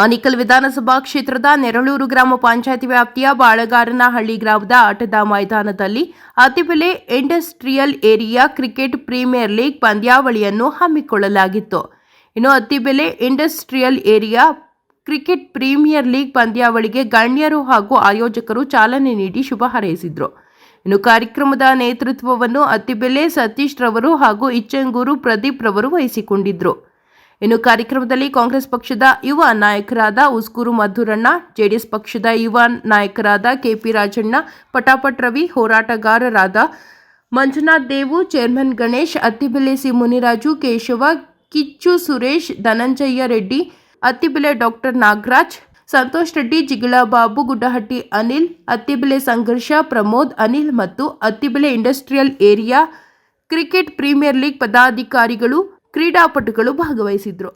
ಆನೇಕಲ್ ವಿಧಾನಸಭಾ ಕ್ಷೇತ್ರದ ನೆರಳೂರು ಗ್ರಾಮ ಪಂಚಾಯತ್ ವ್ಯಾಪ್ತಿಯ ಬಾಳಗಾರನಹಳ್ಳಿ ಗ್ರಾಮದ ಆಟದ ಮೈದಾನದಲ್ಲಿ Attibele industrial area cricket premier league ಪಂದ್ಯಾವಳಿಯನ್ನು ಹಮ್ಮಿಕೊಳ್ಳಲಾಗಿತ್ತು. ಇನ್ನು Attibele industrial area cricket premier league ಪಂದ್ಯಾವಳಿಗೆ ಗಣ್ಯರು ಹಾಗೂ ಆಯೋಜಕರು ಚಾಲನೆ ನೀಡಿ ಶುಭ ಹಾರೈಸಿದರು. ಇನ್ನು ಕಾರ್ಯಕ್ರಮದ ನೇತೃತ್ವವನ್ನು ಅತಿಬೆಲೆ ಸತೀಶ್ ರವರು ಹಾಗೂ ಇಚ್ಚಂಗೂರು ಪ್ರದೀಪ್ ರವರು ವಹಿಸಿಕೊಂಡಿದ್ದರು. ಇನ್ನು ಕಾರ್ಯಕ್ರಮದಲ್ಲಿ ಕಾಂಗ್ರೆಸ್ ಪಕ್ಷದ ಯುವ ನಾಯಕರಾದ ಉಸ್ಕೂರು ಮಧುರಣ್ಣ, ಜೆಡಿಎಸ್ ಪಕ್ಷದ ಯುವ ನಾಯಕರಾದ ಕೆಪಿ ರಾಜಣ್ಣ, ಪಟಾಪಟ್ ರವಿ, ಹೋರಾಟಗಾರರಾದ Manjunath Devu, chairman Ganesh, Attibele C Muniraju, Keshava, Kichchu Suresh, Dhananjaya Reddy, Attibele doctor Nagaraj, Santosh Reddy, Jigala Babu, Guddahatti Anil, Attibele Sangharsha, Pramod, Anil ಮತ್ತು Attibele industrial area cricket premier league ಪದಾಧಿಕಾರಿಗಳು, ಕ್ರೀಡಾಪಟುಗಳು ಭಾಗವಹಿಸಿದ್ರು.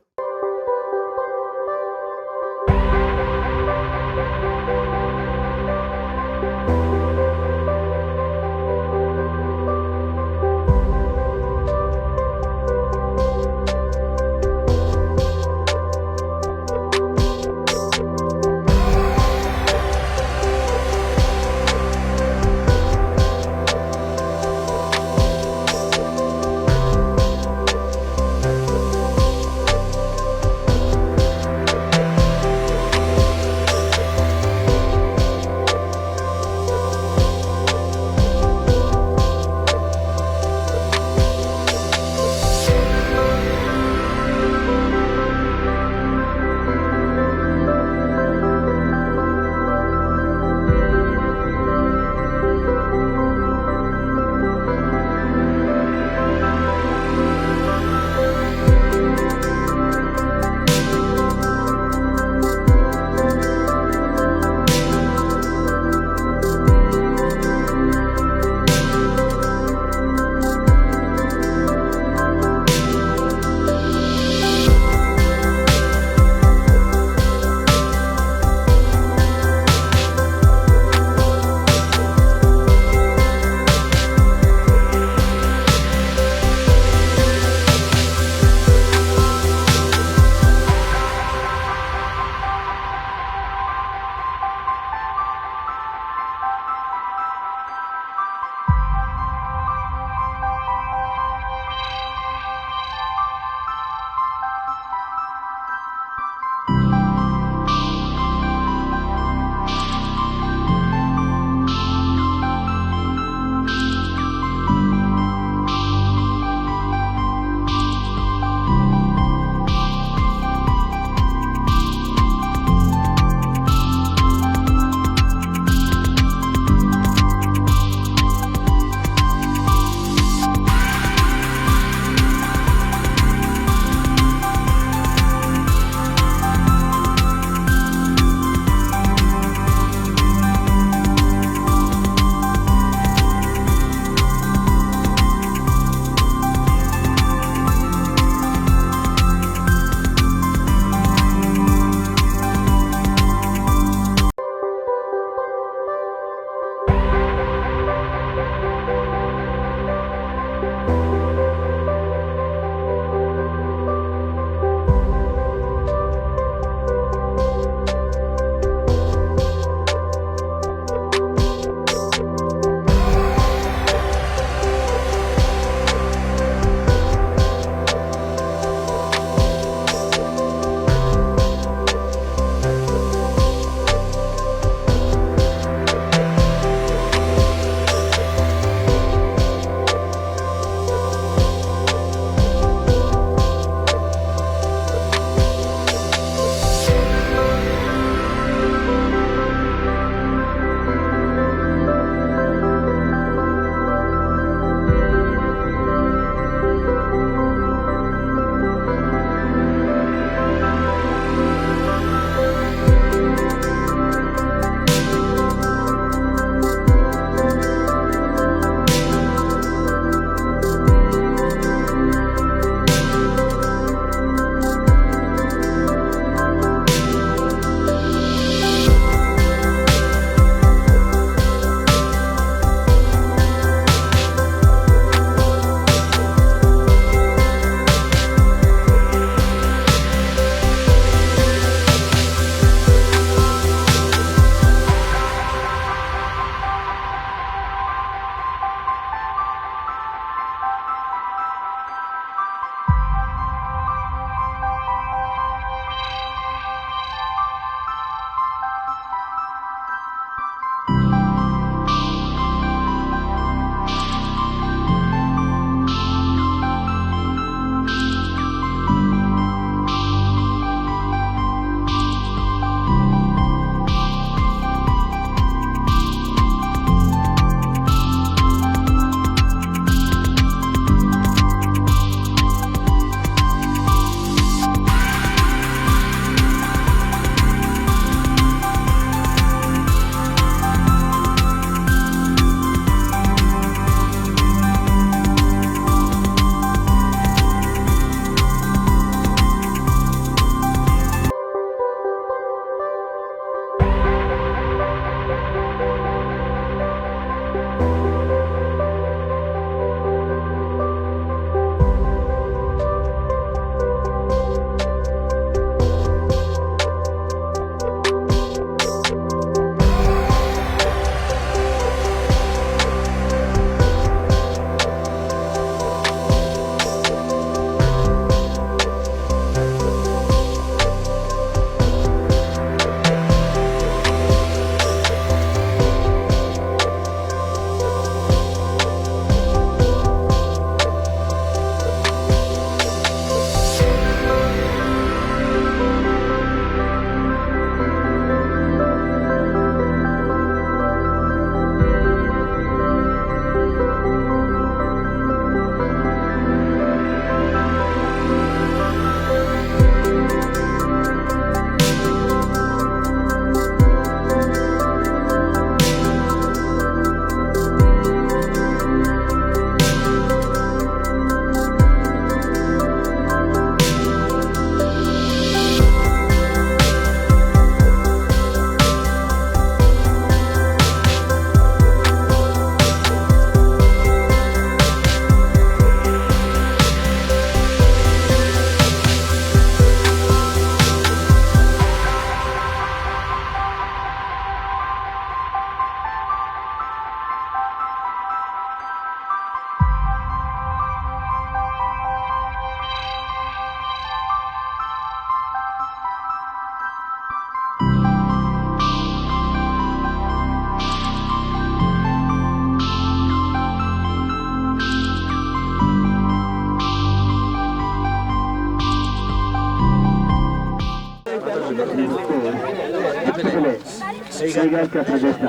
ಕೈಗಾರಿಕಾ ಪ್ರದೇಶ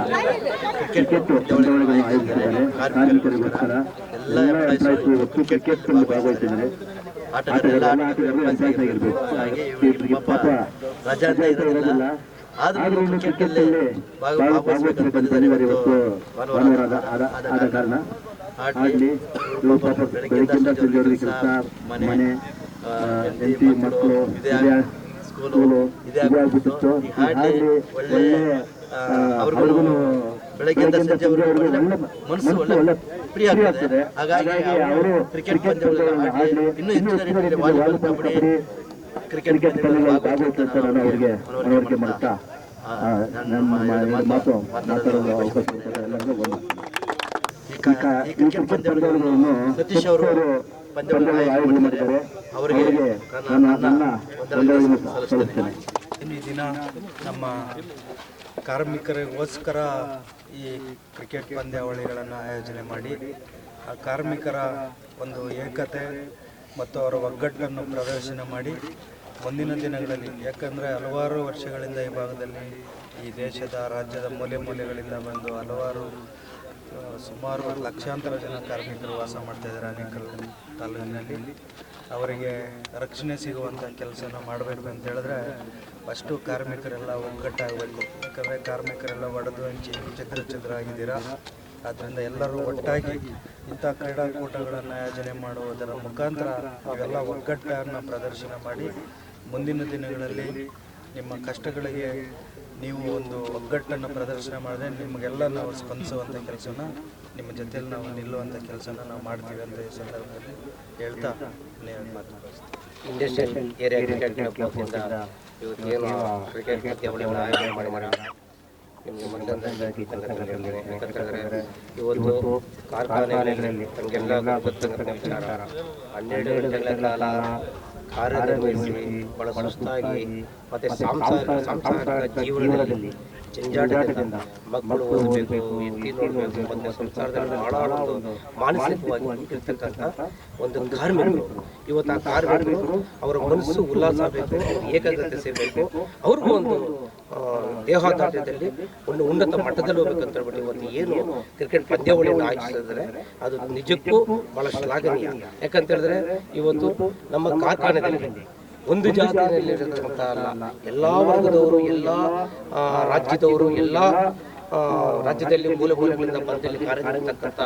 ಕ್ರಿಕೆಟ್ ಪಂದ್ಯಾವಳಿಗಳನ್ನು ಆಯೋಜಿಸಿದ್ದಾರೆ. ಕಾರ್ಮಿಕರಿಗೋಸ್ಕರ ಎಲ್ಲ ಎಂಪ್ಲಾಯ್ಸ್ ಇವತ್ತು ಕ್ರಿಕೆಟ್ ನಲ್ಲಿ ಭಾಗವಹಿಸಿದ್ದಾರೆ. ಆಟಗಾರರೆಲ್ಲ ಎಂಪ್ಲಾಯ್ಸ್ ಆಗಿರ್ಬೇಕು. ಪಾಪ ರಜಾ ಇರೋದಿಲ್ಲ, ಆದ್ರೂ ಕ್ರಿಕೆಟ್ ನಲ್ಲಿ ಭಾಗವಹಿಸಬೇಕಂತ ಬಂದಿದ್ದಾರೆ ಇವತ್ತು ಭಾನುವಾರ ಆದ ಕಾರಣ. ಆಡ್ಲಿ ಪಾಪ ಬೆಳಗ್ಗೆಯಿಂದ ಸಂಜೆವರೆಗೆ ಕೆಲಸ, ಮನೆ, ಹೆಂಡತಿ, ಮಕ್ಕಳು, ಸ್ಕೂಲು ಇದೇ ಆಗ್ಬಿಟ್ಟಿತ್ತು. ಹಾಡಿ ಒಳ್ಳೆ ಅವ್ರಿಗೂ ಬೆಳಗ್ಗೆಯಿಂದ ಸಂಜೆವರೆಗೂ ಮನಸ್ಸು ಒಳ್ಳೆ ಫ್ರೀ ಆಗ್ತದೆ. ಹಾಗಾಗಿ ಅವರು ಕ್ರಿಕೆಟ್ ಪಂದ್ಯಗಳನ್ನು ಆಡಲಿ, ಇನ್ನೂ ಹೆಚ್ಚಿನ ರೀತಿಯಲ್ಲಿ ವಾಲಿಬಾಲ್, ಕಬಡ್ಡಿ, ಕ್ರಿಕೆಟ್ ಪಂದ್ಯಗಳಲ್ಲಿ ಭಾಗವಹಿಸುತ್ತಾರೆ ಅನ್ನೋ ಅವರಿಗೆ ಮನವರಿಕೆ ಮಾಡ್ತಾ ನಮ್ಮ ಮಾತು ಮಾತಾಡಲು ಅವಕಾಶ ಎಲ್ಲರಿಗೂ ಒಂದು ಈ ಕ್ರಿಕೆಟ್ ಪಂದ್ಯಗಳನ್ನು ಸತೀಶ್ ಅವರು ಪಂದ್ಯಗಳನ್ನು ಆಯೋಜನೆ ಮಾಡಿದ್ದಾರೆ. ಅವರಿಗೆ ನನ್ನ ವಂದನೆಗಳನ್ನು ಸಲ್ಲಿಸುತ್ತೇನೆ. ಈ ದಿನ ನಮ್ಮ ಕಾರ್ಮಿಕರಿಗೋಸ್ಕರ ಈ ಕ್ರಿಕೆಟ್ ಪಂದ್ಯಾವಳಿಗಳನ್ನು ಆಯೋಜನೆ ಮಾಡಿ ಆ ಕಾರ್ಮಿಕರ ಒಂದು ಏಕತೆ ಮತ್ತು ಅವರ ಒಗ್ಗಟ್ಟನ್ನು ಪ್ರದರ್ಶನ ಮಾಡಿ ಮುಂದಿನ ದಿನಗಳಲ್ಲಿ, ಯಾಕಂದರೆ ಹಲವಾರು ವರ್ಷಗಳಿಂದ ಈ ಭಾಗದಲ್ಲಿ ಈ ದೇಶದ ರಾಜ್ಯದ ಮೂಲೆ ಮೂಲೆಗಳಿಂದ ಬಂದು ಹಲವಾರು ಸುಮಾರು ಲಕ್ಷಾಂತರ ಜನ ಕಾರ್ಮಿಕರು ವಾಸ ಮಾಡ್ತಾಯಿದ್ದಾರೆ ಆನೇಕಲ್ ತಾಲೂಕಿನಲ್ಲಿ. ಅವರಿಗೆ ರಕ್ಷಣೆ ಸಿಗುವಂಥ ಕೆಲಸನ ಮಾಡಬೇಕು ಅಂತ ಹೇಳಿದ್ರೆ ಫಸ್ಟು ಕಾರ್ಮಿಕರೆಲ್ಲ ಒಗ್ಗಟ್ಟಾಗಬೇಕು. ಯಾಕಂದರೆ ಕಾರ್ಮಿಕರೆಲ್ಲ ಒಡೆದು ಹಂಚಿ ಛಿದ್ರ ಆಗಿದ್ದೀರಾ. ಆದ್ದರಿಂದ ಎಲ್ಲರೂ ಒಟ್ಟಾಗಿ ಇಂಥ ಕ್ರೀಡಾಕೂಟಗಳನ್ನು ಆಯೋಜನೆ ಮಾಡುವುದರ ಮುಖಾಂತರ ಇವೆಲ್ಲ ಒಗ್ಗಟ್ಟನ್ನು ಪ್ರದರ್ಶನ ಮಾಡಿ ಮುಂದಿನ ದಿನಗಳಲ್ಲಿ ನಿಮ್ಮ ಕಷ್ಟಗಳಿಗೆ ನೀವು ಒಂದು ಒಗ್ಗಟ್ಟನ್ನು ಪ್ರದರ್ಶನ ಮಾಡಿದ್ರೆ ನಿಮಗೆಲ್ಲ ನಾವು ಸ್ಪಂದಿಸುವಂಥ ಕೆಲಸನ, ನಿಮ್ಮ ಜೊತೆಯಲ್ಲಿ ನಾವು ನಿಲ್ಲುವಂಥ ಕೆಲಸನ ನಾವು ಮಾಡ್ತೀವಿ ಅಂತ ಈ ಸಂದರ್ಭದಲ್ಲಿ ಹೇಳ್ತಾ ಮಾತು ಇಂಡಸ್ಟ್ರಿಯಲ್ ಏರಿಯಾ ಕ್ರಿಕೆಟ್ ಕ್ಲಬ್ ವತಿಯಿಂದ ಇವತ್ತೇನು ಕ್ರಿಕೆಟ್ ಪಂದ್ಯಾವಳಿಯನ್ನು ಆಯೋಜನೆ ಮಾಡಿ ನಿಮಗೆ ಯಾಕಂತಂದರೆ ಇವತ್ತು ಕಾರ್ಖಾನೆಗಳಲ್ಲಿ ನಮಗೆಲ್ಲ ಗೊತ್ತಂತ ವಿಚಾರ 12 ಗಂಟೆಗಳ ಕಾಲ ಕಾರ್ಯನಿರ್ವಹಿಸಿ ಭಾಳ ಸುಸ್ತಾಗಿ ಮತ್ತು ಸಾಂಸಾರಿಕ ಜೀವನದಲ್ಲಿ ಜಂಜಾಟದಿಂದ ಮಕ್ಕಳು ಓದಬೇಕು, ಹೆಂಡತಿ ನೋಡಬೇಕು, ಮತ್ತು ಸಂಸಾರದಲ್ಲಿ ಭಾಳ ಒಂದು ಮಾನಸಿಕವಾಗಿ ಇರ್ತಕ್ಕಂಥ ಒಂದು ಕಾರ್ಮಿಕರು. ಇವತ್ತು ಆ ಕಾರ್ಮಿಕರು ಅವರ ಮನಸ್ಸು ಉಲ್ಲಾಸ ಆಗಬೇಕು, ಏಕಾಗ್ರತೆ ಸಿಗಬೇಕು, ಅವ್ರಿಗೂ ಒಂದು ದೇಹಾದಾಟದಲ್ಲಿ ಒಂದು ಉನ್ನತ ಮಟ್ಟದಲ್ಲಿ ಹೋಗ್ಬೇಕಂತ ಹೇಳ್ಬಿಟ್ಟು ಇವತ್ತು ಏನು ಕ್ರಿಕೆಟ್ ಪಂದ್ಯಾವಳಿಯನ್ನು ಆಯೋಜಿಸಿದ್ರೆ ಅದು ನಿಜಕ್ಕೂ ಭಾಳ ಶ್ಲಾಘನೀಯ. ಯಾಕಂತ ಹೇಳಿದ್ರೆ ಇವತ್ತು ನಮ್ಮ ಕಾರ್ಖಾನೆಯಲ್ಲಿ ಒಂದು ಜಾತಿಯಲ್ಲಿರತಕ್ಕಂಥ ಅಲ್ಲ, ಎಲ್ಲ ವರ್ಗದವರು, ಎಲ್ಲ ರಾಜ್ಯದವರು, ಎಲ್ಲ ರಾಜ್ಯದಲ್ಲಿ ಮೂಲೆಗಳಿಂದ ಬಂದಲ್ಲಿ ಕಾರ್ಯನಿರ್ತಕ್ಕಂಥ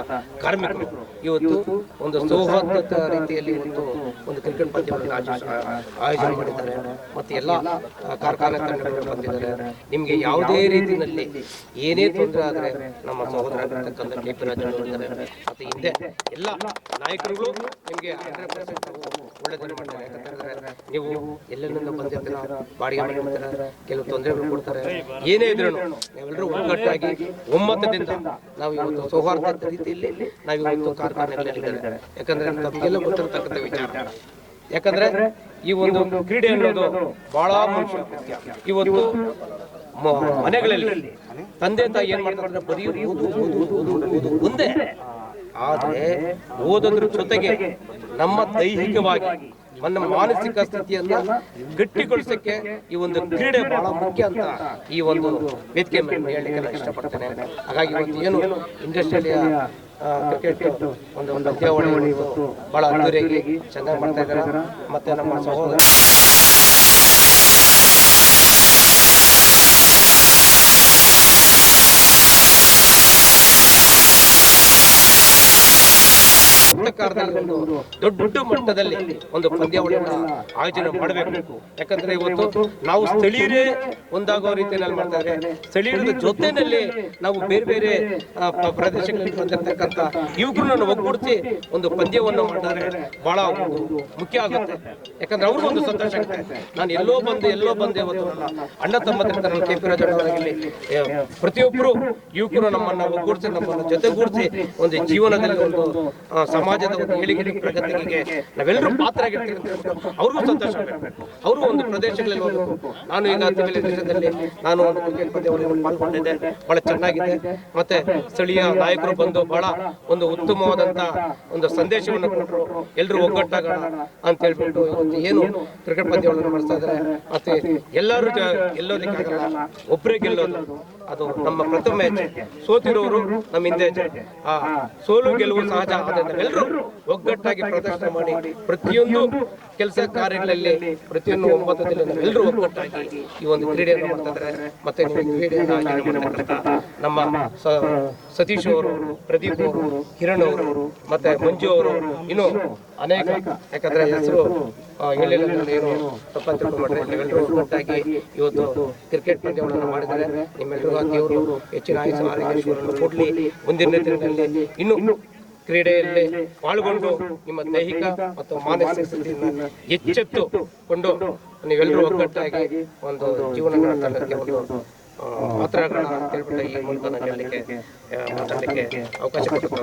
ಕಾರ್ಮಿಕರು ಇವತ್ತು ಒಂದು ಸೌಹಾರ್ದತ ರೀತಿಯಲ್ಲಿ ಒಂದು ಕ್ರಿಕೆಟ್ ಪಂದ್ಯವನ್ನು ಆಯೋಜನೆ ಮಾಡಿದ್ದಾರೆ. ಮತ್ತು ಎಲ್ಲ ಕಾರ್ಖಾನೆ ತಂಡಗಳು ಬಂದಿದ್ದಾರೆ. ನಿಮಗೆ ಯಾವುದೇ ರೀತಿಯಲ್ಲಿ ಏನೇ ತೊಂದರೆ ಆದರೆ ನಮ್ಮ ಸಹೋದರರಾಗಿರ್ತಕ್ಕಂಥ KP ರಾಜಣ್ಣ ಮತ್ತು ಹಿಂದೆ ಎಲ್ಲ ನಾಯಕರುಗಳು ನಿಮಗೆ 100% ಒಳ್ಳೆದನ್ನು ಮಾಡ್ತಾರೆ. ಯಾಕಂತಂದ್ರೆ ನೀವು ಎಲ್ಲೆಲ್ಲಿಂದ ಬಂದಿರ್ತೀರ, ಬಾಡಿಗೆ ಮಾಡಿರ್ತಾರೆ, ಕೆಲವು ತೊಂದರೆಗಳು ಕೊಡ್ತಾರೆ. ಏನೇ ಇದ್ರೂ ನಾವೆಲ್ಲರೂ ಒಗ್ಗಟ್ಟಾಗಿ ಒಮ್ಮತದಿಂದ ನಾವು ಇವತ್ತು ಸೌಹಾರ್ದ ರೀತಿಯಲ್ಲಿ ನಾವು ಇವತ್ತು ಕಾರ್ಖಾನೆಗಳಿದ್ದಾರೆ. ಯಾಕಂದ್ರೆ ತಮಗೆಲ್ಲ ಗೊತ್ತಿರತಕ್ಕಂಥ ವಿಚಾರ. ಯಾಕಂದ್ರೆ ಈ ಒಂದು ಕ್ರೀಡೆ ಅನ್ನೋದು ಬಹಳ ಮುಖ್ಯ. ಇವತ್ತು ಮನೆಗಳಲ್ಲಿ ತಂದೆ ತಾಯಿ ಏನ್ ಮಾಡ್ತಾರೆ, ಬರೀ ಓದು ಒಂದೇ. ಆದ್ರೆ ಓದೋದ್ರ ಜೊತೆಗೆ ನಮ್ಮ ದೈಹಿಕವಾಗಿ ನಮ್ಮ ಮಾನಸಿಕ ಸ್ಥಿತಿಯನ್ನ ಗಟ್ಟಿಗೊಳಿಸಕ್ಕೆ ಈ ಒಂದು ಕ್ರೀಡೆ ಬಹಳ ಮುಖ್ಯ ಅಂತ ಈ ಒಂದು ವೇದಿಕೆ ಮೇಲೆ ಹೇಳಲಿಕ್ಕೆ ಇಷ್ಟಪಡ್ತೇನೆ. ಹಾಗಾಗಿ ಇವತ್ತು ಏನು ಇಂಡಸ್ಟ್ರಿಯಲ್ ಕ್ರಿಕೆಟ್ ಒಂದು ಪಂದ್ಯಾವಳಿ ಬಹಳ ಅದ್ದೂರಿಯಾಗಿ ಚೆನ್ನಾಗಿ ಮಾಡ್ತಾ ಇದ್ದಾರೆ. ಮತ್ತೆ ನಮ್ಮ ಸಹೋದರ ಒಂದು ದೊಡ್ಡ ಮಟ್ಟದಲ್ಲಿ ಒಂದು ಪಂದ್ಯಾವಳಿಯನ್ನು ಆಯೋಜನೆ ಮಾಡಬೇಕು. ಯಾಕಂದ್ರೆ ಇವತ್ತು ನಾವು ಸ್ಥಳೀಯರೇ ಒಂದಾಗೋ ರೀತಿಯಲ್ಲಿ ಮಾಡ್ತಾರೆ. ಸ್ಥಳೀಯರ ಜೊತೆಯಲ್ಲಿ ನಾವು ಬೇರೆ ಬೇರೆ ಪ್ರದೇಶಗಳಲ್ಲಿ ಬಂದಿರತಕ್ಕಂಥ ಯುವಕರನ್ನು ಒಗ್ಗೂಡಿಸಿ ಒಂದು ಪಂದ್ಯವನ್ನು ಮಾಡಿದ್ರೆ ಬಹಳ ಮುಖ್ಯ ಆಗುತ್ತೆ. ಯಾಕಂದ್ರೆ ಅವ್ರಿಗೂ ಒಂದು ಸಂತೋಷ ಆಗುತ್ತೆ. ನಾನು ಎಲ್ಲೋ ಬಂದೆ ಅಣ್ಣ ತಮ್ಮ KP ರಾಜಣ್ಣವರಾಗಲಿ ಪ್ರತಿಯೊಬ್ಬರು ಯುವಕರು ನಮ್ಮನ್ನು ಒಗ್ಗೂಡಿಸಿ, ನಮ್ಮನ್ನು ಜೊತೆಗೂಡಿಸಿ ಒಂದು ಜೀವನದಲ್ಲಿ ಒಂದು ಸಮಾಜ ಸಮಾಜದ ಒಂದು ಏಳಿಗೆಗೆ ಪ್ರಗತಿಗೆ ನಾವೆಲ್ಲರೂ ಪಾತ್ರರಾಗಿರ್ತೀವಿ ಅಂತ ಅವ್ರಿಗೂ ಸಂತೋಷ ಆಗಬೇಕು. ಅವರು ಒಂದು ಪ್ರದೇಶಗಳಲ್ಲಿ ಹೋಗಬೇಕು. ನಾನು ಈಗ ಅತ್ತಿಬೆಲೆ ದೇಶದಲ್ಲಿ ನಾನು ಒಂದು ಕ್ರಿಕೆಟ್ ಪಂದ್ಯಾವಳಿಯಲ್ಲಿ ಪಾಲ್ಗೊಂಡಿದ್ದೆ, ಬಹಳ ಚೆನ್ನಾಗಿದೆ. ಮತ್ತೆ ಸ್ಥಳೀಯ ನಾಯಕರು ಬಂದು ಬಹಳ ಒಂದು ಉತ್ತಮವಾದಂತ ಒಂದು ಸಂದೇಶವನ್ನು ಕೊಟ್ಟರು. ಎಲ್ಲರೂ ಒಗ್ಗಟ್ಟಾಗೋಣ ಅಂತ ಹೇಳ್ಬಿಟ್ಟು ಏನು ಕ್ರಿಕೆಟ್ ಪಂದ್ಯಾವಳಿಯನ್ನು ಮಾಡಿಸ್ತಾ ಇದ್ದಾರೆ. ಮತ್ತೆ ಎಲ್ಲರೂ ಗೆಲ್ಲೋದಕ್ಕಾಗಲ್ಲ, ಒಬ್ಬರೇ ಗೆಲ್ಲೋದು ಅದು ನಮ್ಮ ಪ್ರಥಮ ಹೆಜ್ಜೆ. ಸೋತಿರೋರು ನಮ್ಮ ಹಿಂದೆ ಹೆಜ್ಜೆ. ಆ ಸೋಲು ಗೆಲುವು ಸಹಜ. ಎಲ್ಲರೂ ಒಗ್ಗಟ್ಟಾಗಿ ಪ್ರದರ್ಶನ ಮಾಡಿ ಪ್ರತಿಯೊಂದು ಕೆಲಸ ಕಾರ್ಯಗಳಲ್ಲಿ ಪ್ರತಿಯೊಂದು 9 ದಿನ ಎಲ್ಲರೂ ಒಗ್ಗಟ್ಟಾಗಿ ಈ ಒಂದು ಕ್ರೀಡೆಯನ್ನು ಮಾಡ್ತಾ ಇದ್ದಾರೆ. ಮತ್ತೆ ಕ್ರೀಡೆಯನ್ನು ಮಾಡ್ತಕ್ಕಂಥ ನಮ್ಮ ಸತೀಶ್ ಅವರು, ಪ್ರದೀಪ್ ಅವರು, ಕಿರಣ್ ಅವರು, ಮತ್ತೆ ಮಂಜು ಅವರು, ಇನ್ನು ಅನೇಕ, ಯಾಕಂದ್ರೆ ಹೆಸರು ಹೇಳಿಲ್ಲ ಏನು ತಪ್ಪಂತ ತಿಳ್ಕೊಂಡ್ರೆ ನೀವೆಲ್ಲರೂ ಒಗ್ಗಟ್ಟಾಗಿ ಇವತ್ತು ಕ್ರಿಕೆಟ್ ಪಂದ್ಯಗಳನ್ನು ಮಾಡಿದ್ದಾರೆ. ನಿಮ್ಮೆಲ್ಲರಿಗೂ ದೇವರು ಹೆಚ್ಚಿನ ಆಯುಷ್ಯ ಆರೋಗ್ಯವನ್ನು ಕೊಡ್ಲಿ. ಮುಂದಿನ ದಿನಗಳಲ್ಲಿ ಇನ್ನು ಕ್ರೀಡೆಯಲ್ಲಿ ಪಾಲ್ಗೊಂಡು ನಿಮ್ಮ ದೈಹಿಕ ಮತ್ತು ಮಾನಸಿಕ ಸ್ಥಿತಿಯನ್ನು ಎಚ್ಚೆತ್ತುಕೊಂಡು ನೀವೆಲ್ಲರೂ ಒಗ್ಗಟ್ಟಾಗಿ ಒಂದು ಜೀವನ ತನ್ನಕ್ಕೆ ಒಂದು ಪಾತ್ರಗಳನ್ನ ಅಂತ ಹೇಳ್ಬಿಟ್ಟು ಈ ಮೂಲಕ ನಾನು ಹೇಳಲಿಕ್ಕೆ ಮಾತಾಡಲಿಕ್ಕೆ ಅವಕಾಶ ಕೊಟ್ಟಿದ್ದು.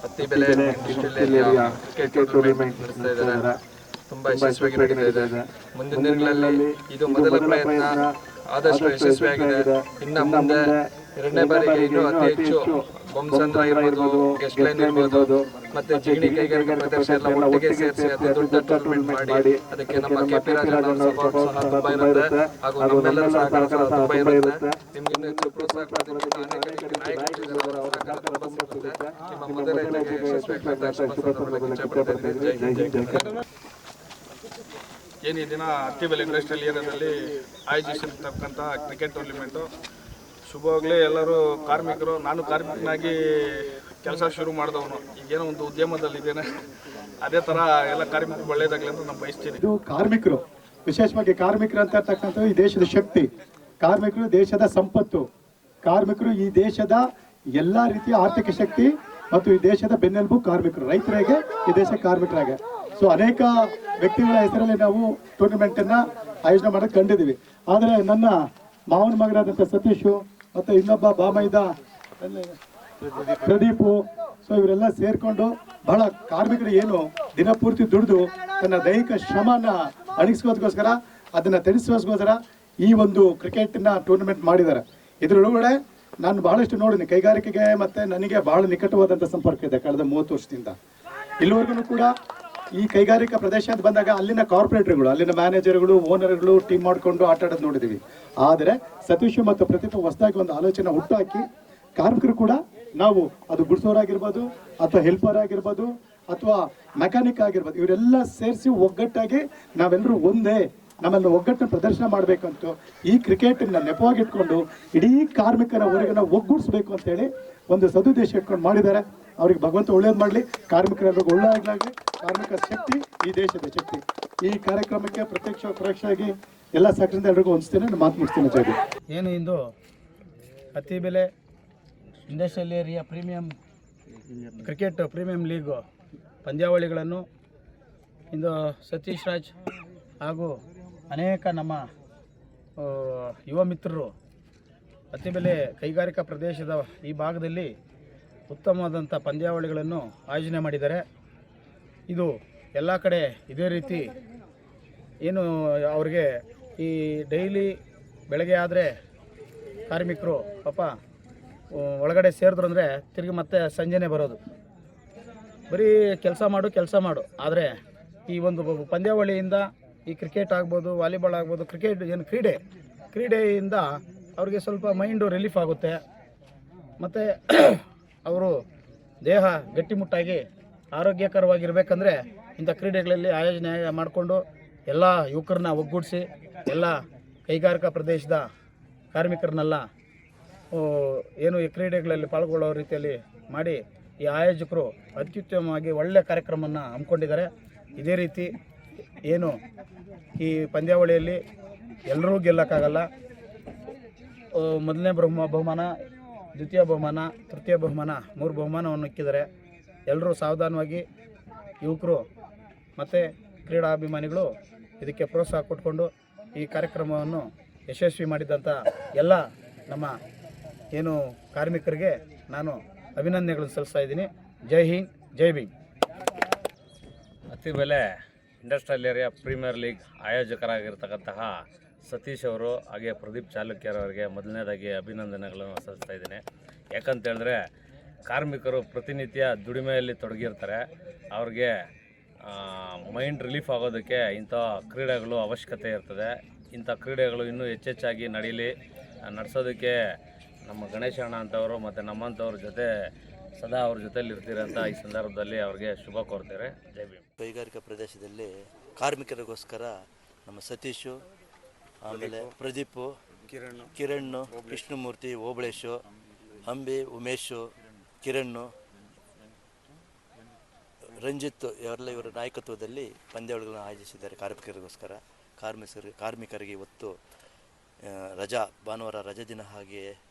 ಅತ್ತಿಬೆಲೆ ಕ್ರಿಕೆಟ್ ಟೂರ್ನಿಮೆಂಟ್ ನಡೆಸ್ತಾ ಇದ್ದಾರೆ. ತುಂಬಾ ಯಶಸ್ವಿಯಾಗಿ ನಡೀತಾ ಇದೆ. ಮುಂದಿನ ದಿನಗಳಲ್ಲಿ ಇದು ಮೊದಲ ಪ್ರಯತ್ನ ಆದಷ್ಟು ಯಶಸ್ವಿಯಾಗಿದೆ. ಇನ್ನು ಮುಂದೆ 2ನೇ ಬಾರಿಗೆ ಇನ್ನೂ ಅತಿ ಹೆಚ್ಚು ಬೊಮ್ಸಂದ್ರ ಇರ್ಬೋದು, ಗೆಸ್ಟ್ ಲೈನ್ ಇರ್ಬೋದು, ಮತ್ತೆ ಜಿಗಣಿ ಕೈಗಾರಿಕಾ ಪ್ರದರ್ಶನ ಎಲ್ಲ ಒಟ್ಟಿಗೆ ಸೇರಿಸಿ ಅತಿ ದೊಡ್ಡ ಟೂರ್ನಮೆಂಟ್ ಮಾಡಿ ಅದಕ್ಕೆ ನಮ್ಮ KP ರಾಜಣ್ಣ ಸಪೋರ್ಟ್ ಸಹ ತುಂಬಾ ಇರುತ್ತೆ, ಹಾಗೂ ನಮ್ಮೆಲ್ಲರ ಸಹಕಾರ ಸಹ ತುಂಬಾ ಇರುತ್ತೆ. ನಿಮ್ಗೆ ಇನ್ನೂ ಹೆಚ್ಚು ಪ್ರೋತ್ಸಾಹ ಕೊಡೋದಕ್ಕೆ ಅನೇಕ ನಾಯಕರು ಅವರ ಸಹಕಾರ ತುಂಬಾ ಸಿಗುತ್ತೆ. ನಿಮ್ಮ ಮೊದಲ ಏನು ಈ ದಿನ ಅತ್ತಿಬೆಲೆ ಇಂಡಸ್ಟ್ರಿಯಲ್ ಏರಿಯಾದಲ್ಲಿ ಆಯೋಜಿಸಿರ್ತಕ್ಕಂಥ ಕ್ರಿಕೆಟ್ ಟೂರ್ನಿಮೆಂಟು ಶುಭವಾಗಲಿ. ಎಲ್ಲರೂ ಕಾರ್ಮಿಕರು, ನಾನು ಕಾರ್ಮಿಕನಾಗಿ ಕೆಲಸ ಶುರು ಮಾಡಿದವನು, ಈಗೇನೋ ಒಂದು ಉದ್ಯಮದಲ್ಲಿದ್ದೇನೆ. ಅದೇ ಥರ ಎಲ್ಲ ಕಾರ್ಮಿಕರು ಒಳ್ಳೆಯದಾಗಲಿ ಅಂತ ನಾನು ಬಯಸ್ತೀನಿ. ಇದು ಕಾರ್ಮಿಕರು, ವಿಶೇಷವಾಗಿ ಕಾರ್ಮಿಕರು ಅಂತ ಇರ್ತಕ್ಕಂಥ ಈ ದೇಶದ ಶಕ್ತಿ. ಕಾರ್ಮಿಕರು ದೇಶದ ಸಂಪತ್ತು. ಕಾರ್ಮಿಕರು ಈ ದೇಶದ ಎಲ್ಲ ರೀತಿಯ ಆರ್ಥಿಕ ಶಕ್ತಿ ಮತ್ತು ಈ ದೇಶದ ಬೆನ್ನೆಲುಬು ಕಾರ್ಮಿಕರು. ರೈತರಿಗೆ ಈ ದೇಶ ಕಾರ್ಮಿಕರಾಗೆ. ಸೊ ಅನೇಕ ವ್ಯಕ್ತಿಗಳ ಹೆಸರಲ್ಲಿ ನಾವು ಟೂರ್ನಿಮೆಂಟ್ ಅನ್ನ ಆಯೋಜನೆ ಮಾಡೋದು ಕಂಡಿದ್ದೀವಿ. ಆದರೆ ನನ್ನ ಮಾವನ ಮಗನಾದಂಥ ಸತೀಶು ಮತ್ತು ಇನ್ನೊಬ್ಬ ಬಾಮೈದ ಪ್ರದೀಪು, ಸೊ ಇವರೆಲ್ಲ ಸೇರ್ಕೊಂಡು ಬಹಳ ಕಾರ್ಮಿಕರು ಏನು ದಿನಪೂರ್ತಿ ದುಡಿದು ತನ್ನ ದೈಹಿಕ ಶ್ರಮನ ಅಣಿಸ್ಕೋದಕ್ಕೋಸ್ಕರ, ಅದನ್ನ ತಿಳಿಸೋಸ್ಕೋಸ್ಕರ ಈ ಒಂದು ಕ್ರಿಕೆಟ್ನ ಟೂರ್ನಮೆಂಟ್ ಮಾಡಿದ್ದಾರೆ. ಇದರೊಳಗಡೆ ನಾನು ಬಹಳಷ್ಟು ನೋಡಿದ್ದೀನಿ. ಕೈಗಾರಿಕೆಗೆ ಮತ್ತೆ ನನಗೆ ಬಹಳ ನಿಕಟವಾದಂಥ ಸಂಪರ್ಕ ಇದೆ ಕಳೆದ 30 ವರ್ಷದಿಂದ. ಇಲ್ಲಿವರೆಗೂ ಕೂಡ ಈ ಕೈಗಾರಿಕಾ ಪ್ರದೇಶ ಅಂತ ಬಂದಾಗ ಅಲ್ಲಿನ ಕಾರ್ಪೊರೇಟರ್ಗಳು, ಅಲ್ಲಿನ ಮ್ಯಾನೇಜರ್ಗಳು, ಓನರ್ಗಳು ಟೀಮ್ ಮಾಡಿಕೊಂಡು ಆಟ ಆಡೋದು ನೋಡಿದ್ದೀವಿ. ಆದರೆ ಸತೀಶ್ ಮತ್ತು ಪ್ರದೀಪ ಹೊಸದಾಗಿ ಒಂದು ಆಲೋಚನೆ ಹುಟ್ಟಾಕಿ ಕಾರ್ಮಿಕರು ಕೂಡ ನಾವು ಅದು ಗುಡ್ಸೋರಾಗಿರ್ಬೋದು ಅಥವಾ ಹೆಲ್ಪರ್ ಆಗಿರ್ಬೋದು ಅಥವಾ ಮೆಕ್ಯಾನಿಕ್ ಆಗಿರ್ಬೋದು, ಇವರೆಲ್ಲ ಸೇರಿಸಿ ಒಗ್ಗಟ್ಟಾಗಿ ನಾವೆಲ್ಲರೂ ಒಂದೇ, ನಮ್ಮನ್ನು ಒಗ್ಗಟ್ಟನ್ನು ಪ್ರದರ್ಶನ ಮಾಡಬೇಕಂತ ಈ ಕ್ರಿಕೆಟನ್ನು ನೆಪವಾಗಿಟ್ಕೊಂಡು ಇಡೀ ಕಾರ್ಮಿಕರ ಹೊರಗನ್ನ ಒಗ್ಗೂಡಿಸ್ಬೇಕು ಅಂತೇಳಿ ಒಂದು ಸದುದ್ದೇಶ ಇಟ್ಕೊಂಡು ಮಾಡಿದ್ದಾರೆ. ಅವ್ರಿಗೆ ಭಗವಂತ ಒಳ್ಳೇದು ಮಾಡಲಿ, ಕಾರ್ಮಿಕರೆಲ್ಲರಿಗೂ ಒಳ್ಳೆಯದಾಗಲಿ. ಕಾರ್ಮಿಕ ಶಕ್ತಿ ಈ ದೇಶದ ಶಕ್ತಿ. ಈ ಕಾರ್ಯಕ್ರಮಕ್ಕೆ ಪ್ರತ್ಯಕ್ಷ ಪರೋಕ್ಷವಾಗಿ ಎಲ್ಲ ಸಹಕರಿಸಿದ ಎಲ್ಲರಿಗೂ ಹೊಂದಿಸ್ತೇನೆ. ನಾನು ಮಾತು ಮುಗಿಸ್ತೇನೆ. ಜೈ ಹಿಂದ್. ಏನು ಇಂದು Attibele industrial area cricket premium league ಪಂದ್ಯಾವಳಿಗಳನ್ನು ಇಂದು ಸತೀಶ್ ರಾಜ್ ಹಾಗೂ ಅನೇಕ ನಮ್ಮ ಯುವ ಮಿತ್ರರು ಅತ್ತಿಬೆಲೆ ಕೈಗಾರಿಕಾ ಪ್ರದೇಶದ ಈ ಭಾಗದಲ್ಲಿ ಉತ್ತಮವಾದಂಥ ಪಂದ್ಯಾವಳಿಗಳನ್ನು ಆಯೋಜನೆ ಮಾಡಿದ್ದಾರೆ. ಇದು ಎಲ್ಲ ಕಡೆ ಇದೇ ರೀತಿ ಏನು ಅವ್ರಿಗೆ ಈ ಡೈಲಿ ಬೆಳಗ್ಗೆ ಆದರೆ ಕಾರ್ಮಿಕರು ಪಾಪ ಒಳಗಡೆ ಸೇರಿದ್ರು ಅಂದರೆ ತಿರುಗಿ ಮತ್ತೆ ಸಂಜೆನೇ ಬರೋದು, ಬರೀ ಕೆಲಸ ಮಾಡು. ಆದರೆ ಈ ಒಂದು ಪಂದ್ಯಾವಳಿಯಿಂದ ಈ ಕ್ರಿಕೆಟ್ ಆಗ್ಬೋದು, ವಾಲಿಬಾಲ್ ಆಗ್ಬೋದು, ಕ್ರಿಕೆಟ್ ಏನು ಕ್ರೀಡೆಯಿಂದ ಅವ್ರಿಗೆ ಸ್ವಲ್ಪ ಮೈಂಡು ರಿಲೀಫ್ ಆಗುತ್ತೆ. ಮತ್ತು ಅವರು ದೇಹ ಗಟ್ಟಿಮುಟ್ಟಾಗಿ ಆರೋಗ್ಯಕರವಾಗಿರಬೇಕಂದ್ರೆ ಇಂಥ ಕ್ರೀಡೆಗಳಲ್ಲಿ ಆಯೋಜನೆ ಮಾಡಿಕೊಂಡು ಎಲ್ಲ ಯುವಕರನ್ನ ಒಗ್ಗೂಡಿಸಿ ಎಲ್ಲ ಕೈಗಾರಿಕಾ ಪ್ರದೇಶದ ಕಾರ್ಮಿಕರನ್ನೆಲ್ಲ ಏನು ಈ ಕ್ರೀಡೆಗಳಲ್ಲಿ ಪಾಲ್ಗೊಳ್ಳೋ ರೀತಿಯಲ್ಲಿ ಮಾಡಿ ಈ ಆಯೋಜಕರು ಅತ್ಯುತ್ತಮವಾಗಿ ಒಳ್ಳೆಯ ಕಾರ್ಯಕ್ರಮವನ್ನು ಹಮ್ಮಿಕೊಂಡಿದ್ದಾರೆ. ಇದೇ ರೀತಿ ಏನು ಈ ಪಂದ್ಯಾವಳಿಯಲ್ಲಿ ಎಲ್ಲರೂ ಗೆಲ್ಲಕ್ಕಾಗಲ್ಲ. ಮೊದಲನೇ ಬಹುಮಾನ, ದ್ವಿತೀಯ ಬಹುಮಾನ, ತೃತೀಯ ಬಹುಮಾನ 3 ಬಹುಮಾನವನ್ನು ಇಕ್ಕಿದ್ದಾರೆ. ಎಲ್ಲರೂ ಸಾವಧಾನವಾಗಿ ಯುವಕರು ಮತ್ತು ಕ್ರೀಡಾಭಿಮಾನಿಗಳು ಇದಕ್ಕೆ ಪ್ರೋತ್ಸಾಹ ಕೊಟ್ಕೊಂಡು ಈ ಕಾರ್ಯಕ್ರಮವನ್ನು ಯಶಸ್ವಿ ಮಾಡಿದಂಥ ಎಲ್ಲ ನಮ್ಮ ಏನು ಕಾರ್ಮಿಕರಿಗೆ ನಾನು ಅಭಿನಂದನೆಗಳನ್ನು ಸಲ್ಲಿಸ್ತಾ ಇದ್ದೀನಿ. Jai Hind, Jai Bhim. Attibele industrial area premier league ಆಯೋಜಕರಾಗಿರ್ತಕ್ಕಂತಹ ಸತೀಶ್ ಅವರು ಹಾಗೆ ಪ್ರದೀಪ್ ಚಾಲುಕ್ಯರವರಿಗೆ ಮೊದಲನೇದಾಗಿ ಅಭಿನಂದನೆಗಳನ್ನು ಸಲ್ಲಿಸ್ತಾ ಇದ್ದೀನಿ. ಯಾಕಂತ ಹೇಳಿದ್ರೆ ಕಾರ್ಮಿಕರು ಪ್ರತಿನಿತ್ಯ ದುಡಿಮೆಯಲ್ಲಿ ತೊಡಗಿರ್ತಾರೆ. ಅವ್ರಿಗೆ ಮೈಂಡ್ ರಿಲೀಫ್ ಆಗೋದಕ್ಕೆ ಇಂಥ ಕ್ರೀಡೆಗಳು ಅವಶ್ಯಕತೆ ಇರ್ತದೆ. ಇಂಥ ಕ್ರೀಡೆಗಳು ಇನ್ನೂ ಹೆಚ್ಚೆಚ್ಚಾಗಿ ನಡೆಸೋದಕ್ಕೆ ನಮ್ಮ ಗಣೇಶ ಅಣ್ಣ ಅಂತವರು ಮತ್ತು ನಮ್ಮಂಥವ್ರ ಜೊತೆ ಸದಾ ಅವ್ರ ಜೊತೆಲಿ ಇರ್ತೀರಂತ ಈ ಸಂದರ್ಭದಲ್ಲಿ ಅವ್ರಿಗೆ ಶುಭ ಕೋರ್ತಾರೆ. ಜೈ ಭೀಮ್. ಕೈಗಾರಿಕಾ ಪ್ರದೇಶದಲ್ಲಿ ಕಾರ್ಮಿಕರಿಗೋಸ್ಕರ ನಮ್ಮ ಸತೀಶು, ಆಮೇಲೆ ಪ್ರದೀಪು, ಕಿರಣ್, ಕೃಷ್ಣಮೂರ್ತಿ, ಓಬಳೇಶು, ಅಂಬಿ, ಉಮೇಶು, ಕಿರಣ್, ರಂಜಿತ್ ಇವರ ನಾಯಕತ್ವದಲ್ಲಿ ಪಂದ್ಯಾವಳಿಗಳನ್ನು ಆಯೋಜಿಸಿದ್ದಾರೆ ಕಾರ್ಮಿಕರಿಗೋಸ್ಕರ. ಕಾರ್ಮಿಕರಿಗೆ ಇವತ್ತು ಭಾನುವಾರ ರಜಾ ದಿನ ಹಾಗೆ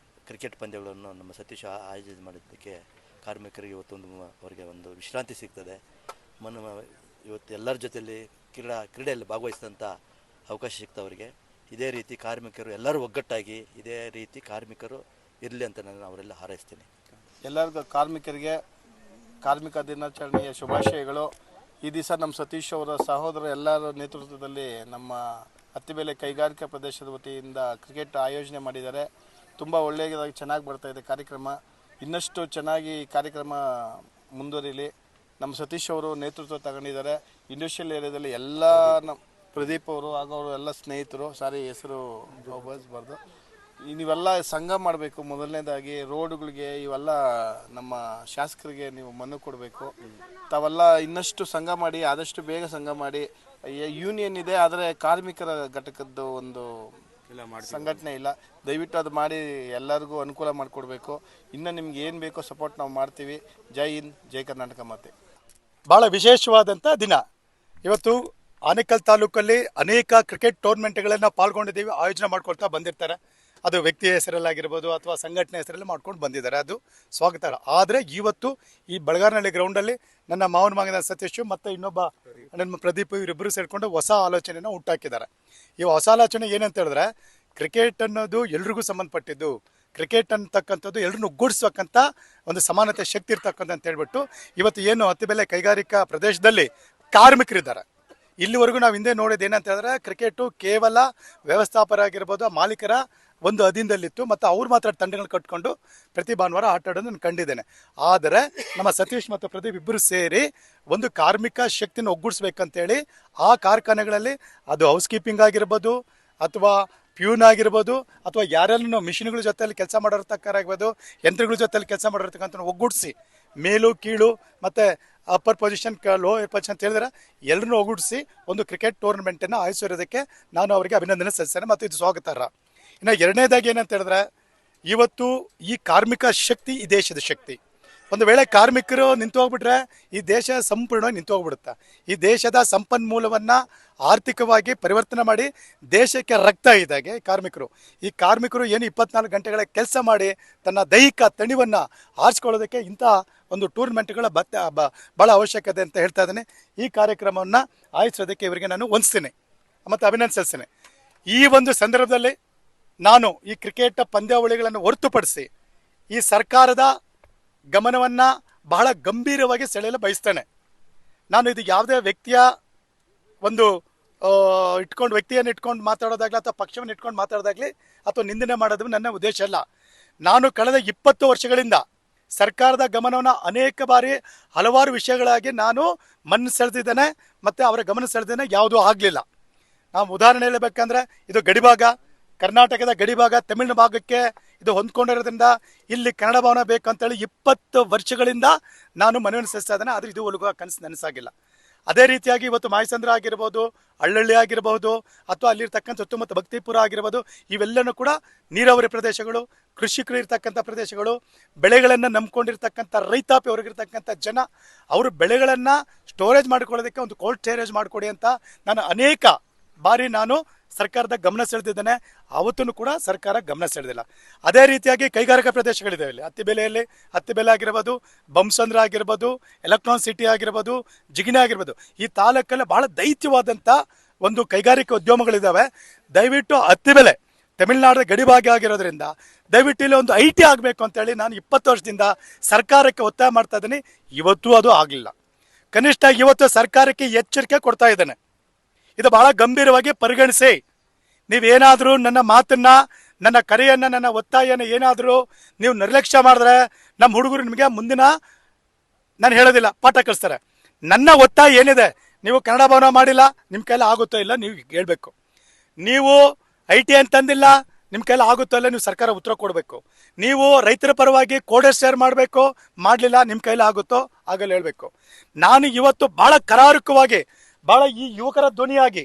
ಕ್ರಿಕೆಟ್ ಪಂದ್ಯಗಳನ್ನು ನಮ್ಮ ಸತೀಶ್ ಆಯೋಜನೆ ಮಾಡಿದ್ದಕ್ಕೆ ಕಾರ್ಮಿಕರಿಗೆ ಇವತ್ತೊಂದು ಅವರಿಗೆ ಒಂದು ವಿಶ್ರಾಂತಿ ಸಿಗ್ತದೆ. ಇವತ್ತು ಎಲ್ಲರ ಜೊತೆಯಲ್ಲಿ ಕ್ರೀಡೆಯಲ್ಲಿ ಭಾಗವಹಿಸಿದಂಥ ಅವಕಾಶ ಸಿಗ್ತವರಿಗೆ. ಇದೇ ರೀತಿ ಕಾರ್ಮಿಕರು ಎಲ್ಲರೂ ಒಗ್ಗಟ್ಟಾಗಿ ಇದೇ ರೀತಿ ಕಾರ್ಮಿಕರು ಇರಲಿ ಅಂತ ನಾನು ಅವರೆಲ್ಲ ಹಾರೈಸ್ತೀನಿ. ಎಲ್ಲರಿಗೂ ಕಾರ್ಮಿಕರಿಗೆ ಕಾರ್ಮಿಕ ದಿನಾಚರಣೆಯ ಶುಭಾಶಯಗಳು. ಈ ದಿವಸ ನಮ್ಮ ಸತೀಶ್ ಅವರ ಸಹೋದರ ಎಲ್ಲರ ನೇತೃತ್ವದಲ್ಲಿ ನಮ್ಮ ಅತ್ತಿಬೆಲೆ ಕೈಗಾರಿಕಾ ಪ್ರದೇಶದ ವತಿಯಿಂದ ಕ್ರಿಕೆಟ್ ಆಯೋಜನೆ ಮಾಡಿದ್ದಾರೆ. ತುಂಬ ಒಳ್ಳೆಯದಾಗಿ ಚೆನ್ನಾಗಿ ಬರ್ತಾಯಿದೆ ಕಾರ್ಯಕ್ರಮ. ಇನ್ನಷ್ಟು ಚೆನ್ನಾಗಿ ಕಾರ್ಯಕ್ರಮ ಮುಂದುವರಿಲಿ. ನಮ್ಮ ಸತೀಶ್ ಅವರು ನೇತೃತ್ವ ತಗೊಂಡಿದ್ದಾರೆ. ಇಂಡಸ್ಟ್ರಿಯಲ್ ಏರಿಯಾದಲ್ಲಿ ಎಲ್ಲ ನಮ್ಮ ಪ್ರದೀಪ್ ಅವರು ಹಾಗೂ ಅವರು ಎಲ್ಲ ಸ್ನೇಹಿತರು, ಹೆಸರು ಬರೆದು ನೀವೆಲ್ಲ ಸಂಘ ಮಾಡಬೇಕು. ಮೊದಲನೇದಾಗಿ ರೋಡ್ಗಳಿಗೆ ಇವೆಲ್ಲ ನಮ್ಮ ಶಾಸಕರಿಗೆ ನೀವು ಮನವಿ ಕೊಡಬೇಕು. ತಾವೆಲ್ಲ ಇನ್ನಷ್ಟು ಸಂಘ ಮಾಡಿ, ಆದಷ್ಟು ಬೇಗ ಸಂಘ ಮಾಡಿ. ಯೂನಿಯನ್ ಇದೆ, ಆದರೆ ಕಾರ್ಮಿಕರ ಘಟಕದ್ದು ಒಂದು ಸಂಘಟನೆ ಇಲ್ಲ. ದಯವಿಟ್ಟು ಅದು ಮಾಡಿ ಎಲ್ಲರಿಗೂ ಅನುಕೂಲ ಮಾಡಿಕೊಡ್ಬೇಕು. ಇನ್ನು ನಿಮ್ಗೆ ಏನು ಬೇಕೋ ಸಪೋರ್ಟ್ ನಾವು ಮಾಡ್ತೀವಿ. ಜೈ ಹಿಂದ್, ಜೈ ಕರ್ನಾಟಕ ಮಾತೆ. ಭಾಳ ವಿಶೇಷವಾದಂಥ ದಿನ ಇವತ್ತು. ಆನೇಕಲ್ ತಾಲೂಕಲ್ಲಿ ಅನೇಕ ಕ್ರಿಕೆಟ್ ಟೂರ್ನಮೆಂಟ್ಗಳನ್ನು ಪಾಲ್ಗೊಂಡಿದ್ದೀವಿ, ಆಯೋಜನೆ ಮಾಡ್ಕೊಳ್ತಾ ಬಂದಿರ್ತಾರೆ. ಅದು ವ್ಯಕ್ತಿಯ ಹೆಸರಲ್ಲಾಗಿರ್ಬೋದು ಅಥವಾ ಸಂಘಟನೆ ಹೆಸರಲ್ಲಿ ಮಾಡ್ಕೊಂಡು ಬಂದಿದ್ದಾರೆ, ಅದು ಸ್ವಾಗತ. ಆದರೆ ಇವತ್ತು ಈ ಬಳಗಾರನಹಳ್ಳಿ ಗ್ರೌಂಡಲ್ಲಿ ನನ್ನ ಮಾವನ ಮಗನ ಸತೀಶ್ ಮತ್ತು ಇನ್ನೊಬ್ಬ ನನ್ನ ಪ್ರದೀಪ್ ಇವರಿಬ್ಬರು ಸೇರಿಕೊಂಡು ಹೊಸ ಆಲೋಚನೆಯನ್ನು ಹುಟ್ಟಾಕಿದ್ದಾರೆ. ಈ ಹೊಸ ಆಲೋಚನೆ ಏನಂತ ಹೇಳಿದ್ರೆ, ಕ್ರಿಕೆಟ್ ಅನ್ನೋದು ಎಲ್ರಿಗೂ ಸಂಬಂಧಪಟ್ಟಿದ್ದು. ಕ್ರಿಕೆಟ್ ಅಂತಕ್ಕಂಥದ್ದು ಎಲ್ಲರನ್ನು ಒಗ್ಗೂಡಿಸ್ತಕ್ಕಂಥ ಒಂದು ಸಮಾನತೆ ಶಕ್ತಿ ಇರ್ತಕ್ಕಂಥ ಅಂತ ಹೇಳ್ಬಿಟ್ಟು ಇವತ್ತು ಏನು ಅತ್ತಿಬೆಲೆ ಕೈಗಾರಿಕಾ ಪ್ರದೇಶದಲ್ಲಿ ಕಾರ್ಮಿಕರಿದ್ದಾರೆ. ಇಲ್ಲಿವರೆಗೂ ನಾವು ಹಿಂದೆ ನೋಡೋದು ಏನಂತ ಹೇಳಿದ್ರೆ, ಕ್ರಿಕೆಟು ಕೇವಲ ವ್ಯವಸ್ಥಾಪಕರಾಗಿರ್ಬೋದು, ಮಾಲೀಕರ ಒಂದು ಅಧೀನದಲ್ಲಿತ್ತು ಮತ್ತು ಅವ್ರು ಮಾತ್ರ ತಂಡಗಳು ಕಟ್ಕೊಂಡು ಪ್ರತಿ ಭಾನುವಾರ ಆಟ ಆಡೋದು ನಾನು ಕಂಡಿದ್ದೇನೆ. ಆದರೆ ನಮ್ಮ ಸತೀಶ್ ಮತ್ತು ಪ್ರದೀಪ್ ಇಬ್ಬರು ಸೇರಿ ಒಂದು ಕಾರ್ಮಿಕ ಶಕ್ತಿನ ಒಗ್ಗೂಡಿಸ್ಬೇಕಂತೇಳಿ ಆ ಕಾರ್ಖಾನೆಗಳಲ್ಲಿ ಅದು ಹೌಸ್ ಕೀಪಿಂಗ್ ಆಗಿರ್ಬೋದು ಅಥವಾ ಪ್ಯೂನ್ ಆಗಿರ್ಬೋದು ಅಥವಾ ಯಾರೆಲ್ಲ ಮಿಷಿನ್ಗಳ ಜೊತೆಯಲ್ಲಿ ಕೆಲಸ ಮಾಡಿರ್ತಕ್ಕಾಗಿರ್ಬೋದು, ಯಂತ್ರಗಳ ಜೊತೆಯಲ್ಲಿ ಕೆಲಸ ಮಾಡಿರ್ತಕ್ಕಂಥ ಒಗ್ಗೂಡಿಸಿ ಮೇಲು ಕೀಳು ಮತ್ತು ಅಪ್ಪರ್ ಪೊಸಿಷನ್ ಲೋಯರ್ ಪೊಸಿಷನ್ ಅಂತ ಹೇಳಿದ್ರೆ ಎಲ್ಲರನ್ನೂ ಒಗ್ಗೂಡಿಸಿ ಒಂದು ಕ್ರಿಕೆಟ್ ಟೂರ್ನಮೆಂಟನ್ನು ಆಯೋಜಿಸಿರೋದಕ್ಕೆ ನಾನು ಅವರಿಗೆ ಅಭಿನಂದನೆ ಸಲ್ಲಿಸ್ತೇನೆ ಮತ್ತು ಇದು ಸ್ವಾಗತಾರ್ಹ. ಇನ್ನು ಎರಡನೇದಾಗಿ ಏನಂತ ಹೇಳಿದ್ರೆ, ಇವತ್ತು ಈ ಕಾರ್ಮಿಕ ಶಕ್ತಿ ಈ ದೇಶದ ಶಕ್ತಿ. ಒಂದು ವೇಳೆ ಕಾರ್ಮಿಕರು ನಿಂತು ಹೋಗ್ಬಿಟ್ರೆ ಈ ದೇಶ ಸಂಪೂರ್ಣವಾಗಿ ನಿಂತು ಹೋಗ್ಬಿಡುತ್ತೆ. ಈ ದೇಶದ ಸಂಪನ್ಮೂಲವನ್ನು ಆರ್ಥಿಕವಾಗಿ ಪರಿವರ್ತನೆ ಮಾಡಿ ದೇಶಕ್ಕೆ ರಕ್ತ ಇದ್ದಾಗೆ ಕಾರ್ಮಿಕರು. ಈ ಕಾರ್ಮಿಕರು ಏನು 24 ಗಂಟೆಗಳ ಕೆಲಸ ಮಾಡಿ ತನ್ನ ದೈಹಿಕ ತಣಿವನ್ನು ಆರಿಸ್ಕೊಳ್ಳೋದಕ್ಕೆ ಇಂಥ ಒಂದು ಟೂರ್ನಮೆಂಟ್ಗಳ ಭಾಳ ಅವಶ್ಯಕತೆ ಅಂತ ಹೇಳ್ತಾ ಇದ್ದೇನೆ. ಈ ಕಾರ್ಯಕ್ರಮವನ್ನು ಆಯೋಜಿಸೋದಕ್ಕೆ ಇವರಿಗೆ ನಾನು ವಂದಿಸ್ತೀನಿ ಮತ್ತು ಅಭಿನಂದಿಸ್ತೇನೆ. ಈ ಒಂದು ಸಂದರ್ಭದಲ್ಲಿ ನಾನು ಈ ಕ್ರಿಕೆಟ್ ಪಂದ್ಯಾವಳಿಗಳನ್ನು ಹೊರತುಪಡಿಸಿ ಈ ಸರ್ಕಾರದ ಗಮನವನ್ನು ಬಹಳ ಗಂಭೀರವಾಗಿ ಸೆಳೆಯಲು ಬಯಸ್ತೇನೆ. ನಾನು ಇದು ಯಾವುದೇ ವ್ಯಕ್ತಿಯ ಒಂದು ವ್ಯಕ್ತಿಯನ್ನು ಇಟ್ಕೊಂಡು ಮಾತಾಡೋದಾಗಲಿ ಅಥವಾ ಪಕ್ಷವನ್ನು ಇಟ್ಕೊಂಡು ಮಾತಾಡೋದಾಗಲಿ ಅಥವಾ ನಿಂದನೆ ಮಾಡೋದು ನನ್ನ ಉದ್ದೇಶ ಅಲ್ಲ. ನಾನು ಕಳೆದ 20 ವರ್ಷಗಳಿಂದ ಸರ್ಕಾರದ ಗಮನವನ್ನು ಅನೇಕ ಬಾರಿ ಹಲವಾರು ವಿಷಯಗಳಾಗಿ ನಾನು ಮಣ್ಣು ಸೆಳೆದಿದ್ದೇನೆ ಮತ್ತು ಅವರ ಗಮನ ಸೆಳೆದೇನೆ, ಯಾವುದೂ ಆಗಲಿಲ್ಲ. ನಾವು ಉದಾಹರಣೆ ಹೇಳಬೇಕಂದ್ರೆ, ಇದು ಗಡಿಭಾಗ, ಕರ್ನಾಟಕದ ಗಡಿಭಾಗ ತಮಿಳು ಭಾಗಕ್ಕೆ ಇದು ಹೊಂದ್ಕೊಂಡಿರೋದ್ರಿಂದ ಇಲ್ಲಿ ಕನ್ನಡ ಭವನ ಬೇಕಂತೇಳಿ 20 ವರ್ಷಗಳಿಂದ ನಾನು ಮನವಿಯನ್ನು ಸಲ್ಲಿಸ್ತಾ ಇದ್ದೇನೆ. ಆದರೆ ಇದುವರೆಗೂ ಕನಸು ನನಸಾಗಿಲ್ಲ. ಅದೇ ರೀತಿಯಾಗಿ ಇವತ್ತು ಮಾಯಸಂದ್ರ ಆಗಿರ್ಬೋದು, ಹಳ್ಳಹಳ್ಳಿ ಆಗಿರ್ಬೋದು ಅಥವಾ ಅಲ್ಲಿರ್ತಕ್ಕಂಥ ಸುತ್ತಮುತ್ತ ಭಕ್ತಿಪುರ ಆಗಿರ್ಬೋದು, ಇವೆಲ್ಲನೂ ಕೂಡ ನೀರಾವರಿ ಪ್ರದೇಶಗಳು, ಕೃಷಿಕರು ಇರ್ತಕ್ಕಂಥ ಪ್ರದೇಶಗಳು, ಬೆಳೆಗಳನ್ನು ನಂಬ್ಕೊಂಡಿರ್ತಕ್ಕಂಥ ರೈತಾಪಿ ಅವ್ರಿಗಿರ್ತಕ್ಕಂಥ ಜನ, ಅವರು ಬೆಳೆಗಳನ್ನು ಸ್ಟೋರೇಜ್ ಮಾಡ್ಕೊಳ್ಳೋದಕ್ಕೆ ಒಂದು ಕೋಲ್ಡ್ ಸ್ಟೋರೇಜ್ ಮಾಡಿಕೊಡಿ ಅಂತ ನಾನು ಅನೇಕ ಬಾರಿ ನಾನು ಸರ್ಕಾರದ ಗಮನ ಸೆಳೆದಿದ್ದೇನೆ. ಅವತ್ತೂ ಕೂಡ ಸರ್ಕಾರ ಗಮನ ಸೆಳೆದಿಲ್ಲ. ಅದೇ ರೀತಿಯಾಗಿ ಕೈಗಾರಿಕಾ ಪ್ರದೇಶಗಳಿದೆ ಇಲ್ಲಿ ಅತ್ತಿಬೆಲೆಯಲ್ಲಿ, ಅತ್ತಿಬೆಲೆ ಆಗಿರ್ಬೋದು, ಬೊಮ್ಮಸಂದ್ರ ಆಗಿರ್ಬೋದು, ಎಲೆಕ್ಟ್ರಾನ್ ಸಿಟಿ ಆಗಿರ್ಬೋದು, ಜಿಗಿಣೆ ಆಗಿರ್ಬೋದು, ಈ ತಾಲೂಕಲ್ಲಿ ಭಾಳ ದೈತ್ಯವಾದಂಥ ಒಂದು ಕೈಗಾರಿಕಾ ಉದ್ಯಮಗಳಿದ್ದಾವೆ. ದಯವಿಟ್ಟು ಅತ್ತಿಬೆಲೆ ತಮಿಳುನಾಡಿನ ಗಡಿಭಾಗ ಆಗಿರೋದ್ರಿಂದ ದಯವಿಟ್ಟು ಇಲ್ಲಿ ಒಂದು IT ಆಗಬೇಕು ಅಂತೇಳಿ ನಾನು 20 ವರ್ಷದಿಂದ ಸರ್ಕಾರಕ್ಕೆ ಒತ್ತಾಯ ಮಾಡ್ತಾ ಇದ್ದೀನಿ. ಇವತ್ತು ಅದು ಆಗಲಿಲ್ಲ. ಕನಿಷ್ಠ ಇವತ್ತು ಸರ್ಕಾರಕ್ಕೆ ಎಚ್ಚರಿಕೆ ಕೊಡ್ತಾ ಇದ್ದೇನೆ. ಇದು ಬಹಳ ಗಂಭೀರವಾಗಿ ಪರಿಗಣಿಸಿ. ನೀವೇನಾದರೂ ನನ್ನ ಮಾತನ್ನ, ನನ್ನ ಕರೆಯನ್ನು, ನನ್ನ ಒತ್ತಾಯನ ಏನಾದರೂ ನೀವು ನಿರ್ಲಕ್ಷ್ಯ ಮಾಡಿದ್ರೆ ನಮ್ಮ ಹುಡುಗರು ನಿಮಗೆ ಮುಂದಿನ, ನಾನು ಹೇಳೋದಿಲ್ಲ, ಪಾಠ ಕಲಿಸ್ತಾರೆ. ನನ್ನ ಒತ್ತಾಯ ಏನಿದೆ, ನೀವು ಕನ್ನಡ ಭವನ ಮಾಡಿಲ್ಲ, ನಿಮ್ಮ ಕೈಲಿ ಆಗುತ್ತೋ ಇಲ್ಲ ನೀವು ಹೇಳ್ಬೇಕು. ನೀವು IT ಅಂತಂದಿಲ್ಲ, ನಿಮ್ಮ ಕೈಲಿ ಆಗುತ್ತೋ ಇಲ್ಲ ನೀವು ಸರ್ಕಾರ ಉತ್ತರ ಕೊಡಬೇಕು. ನೀವು ರೈತರ ಪರವಾಗಿ ಕೋಡೆಡ್ ಶೇರ್ ಮಾಡಬೇಕು, ಮಾಡಲಿಲ್ಲ, ನಿಮ್ಮ ಕೈಲಿ ಆಗುತ್ತೋ ಆಗಲ್ಲ ಹೇಳಬೇಕು. ನಾನು ಇವತ್ತು ಭಾಳ ಕರಾರುಕವಾಗಿ, ಭಾಳ ಈ ಯುವಕರ ಧ್ವನಿಯಾಗಿ,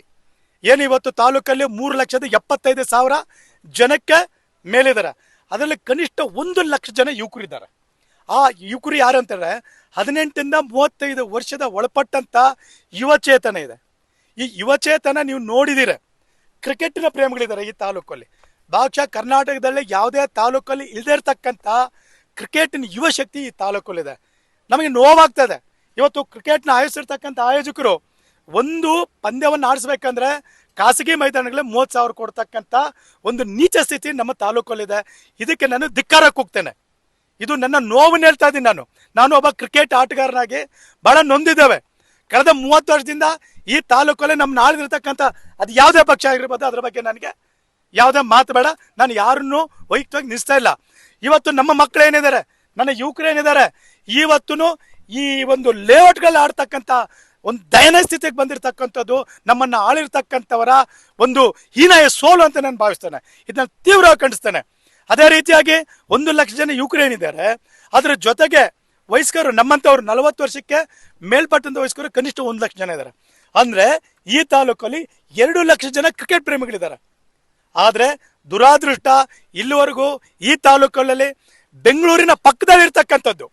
ಏನು ಇವತ್ತು ತಾಲೂಕಲ್ಲಿ 3,75,000 ಜನಕ್ಕೆ ಮೇಲಿದ್ದಾರೆ. ಅದರಲ್ಲಿ ಕನಿಷ್ಠ 1 ಲಕ್ಷ ಜನ ಯುವಕರಿದ್ದಾರೆ. ಆ ಯುವಕರು ಯಾರು ಅಂತಂದರೆ 18ಇಂದ 35 ವರ್ಷದ ಒಳಪಟ್ಟಂಥ ಯುವಚೇತನ ಇದೆ. ಈ ಯುವಚೇತನ ನೀವು ನೋಡಿದ್ದೀರ. ಕ್ರಿಕೆಟಿನ ಪ್ರೇಮಿಗಳಿದ್ದಾರೆ ಈ ತಾಲೂಕಲ್ಲಿ. ಬಹುಶಃ ಕರ್ನಾಟಕದಲ್ಲಿ ಯಾವುದೇ ತಾಲೂಕಲ್ಲಿ ಇಲ್ಲದೇ ಇರ್ತಕ್ಕಂಥ ಕ್ರಿಕೆಟಿನ ಯುವ ಶಕ್ತಿ ಈ ತಾಲೂಕಲ್ಲಿದೆ. ನಮಗೆ ನೋವಾಗ್ತದೆ. ಇವತ್ತು ಕ್ರಿಕೆಟ್ನ ಆಯೋಜಿಸಿರ್ತಕ್ಕಂಥ ಆಯೋಜಕರು ಒಂದು ಪಂದ್ಯವನ್ನು ಆಡಿಸ್ಬೇಕಂದ್ರೆ ಖಾಸಗಿ ಮೈದಾನಗಳೇ 30,000 ಕೊಡ್ತಕ್ಕಂಥ ಒಂದು ನೀಚ ಸ್ಥಿತಿ ನಮ್ಮ ತಾಲೂಕಲ್ಲಿದೆ. ಇದಕ್ಕೆ ನಾನು ಧಿಕ್ಕಾರ ಕೂಗ್ತೇನೆ. ಇದು ನನ್ನ ನೋವನ್ನು ಹೇಳ್ತಾ ಇದ್ದೀನಿ. ನಾನು ಒಬ್ಬ ಕ್ರಿಕೆಟ್ ಆಟಗಾರನಾಗಿ ಭಾಳ ನೊಂದಿದ್ದೇವೆ. ಕಳೆದ 30 ವರ್ಷದಿಂದ ಈ ತಾಲೂಕಲ್ಲಿ ನಮ್ಮ ನಾಳಿರ್ತಕ್ಕಂಥ ಅದು ಯಾವುದೇ ಪಕ್ಷ ಆಗಿರ್ಬೋದು, ಅದ್ರ ಬಗ್ಗೆ ನನಗೆ ಯಾವುದೇ ಮಾತು ಬೇಡ. ನಾನು ಯಾರನ್ನೂ ವೈಯಕ್ತಿಕವಾಗಿ ನಿಲ್ಲಿಸ್ತಾ ಇಲ್ಲ. ಇವತ್ತು ನಮ್ಮ ಮಕ್ಕಳು ಏನಿದ್ದಾರೆ, ನನ್ನ ಯುವಕರು ಏನಿದ್ದಾರೆ, ಇವತ್ತು ಈ ಒಂದು ಲೇಔಟ್ಗಳಲ್ಲಿ ಆಡ್ತಕ್ಕಂಥ ಒಂದು ದಯನೀಯ ಸ್ಥಿತಿಗೆ ಬಂದಿರತಕ್ಕಂಥದ್ದು ನಮ್ಮನ್ನು ಆಳಿರ್ತಕ್ಕಂಥವರ ಒಂದು ಹೀನಾಯ ಸೋಲು ಅಂತ ನಾನು ಭಾವಿಸ್ತೇನೆ. ಇದನ್ನ ತೀವ್ರವಾಗಿ ಖಂಡಿಸ್ತೇನೆ. ಅದೇ ರೀತಿಯಾಗಿ 1 ಲಕ್ಷ ಜನ ಯುವಕರು ಏನಿದ್ದಾರೆ, ಅದರ ಜೊತೆಗೆ ವಯಸ್ಕರು ನಮ್ಮಂಥವ್ರು 40 ವರ್ಷಕ್ಕೆ ಮೇಲ್ಪಟ್ಟಂಥ ವಯಸ್ಕರು ಕನಿಷ್ಠ 1 ಲಕ್ಷ ಜನ ಇದ್ದಾರೆ. ಅಂದರೆ ಈ ತಾಲೂಕಲ್ಲಿ 2 ಲಕ್ಷ ಜನ ಕ್ರಿಕೆಟ್ ಪ್ರೇಮಿಗಳಿದ್ದಾರೆ. ಆದರೆ ದುರಾದೃಷ್ಟ, ಇಲ್ಲಿವರೆಗೂ ಈ ತಾಲೂಕಲ್ಲಿ ಬೆಂಗಳೂರಿನ ಪಕ್ಕದಲ್ಲಿರ್ತಕ್ಕಂಥದ್ದು,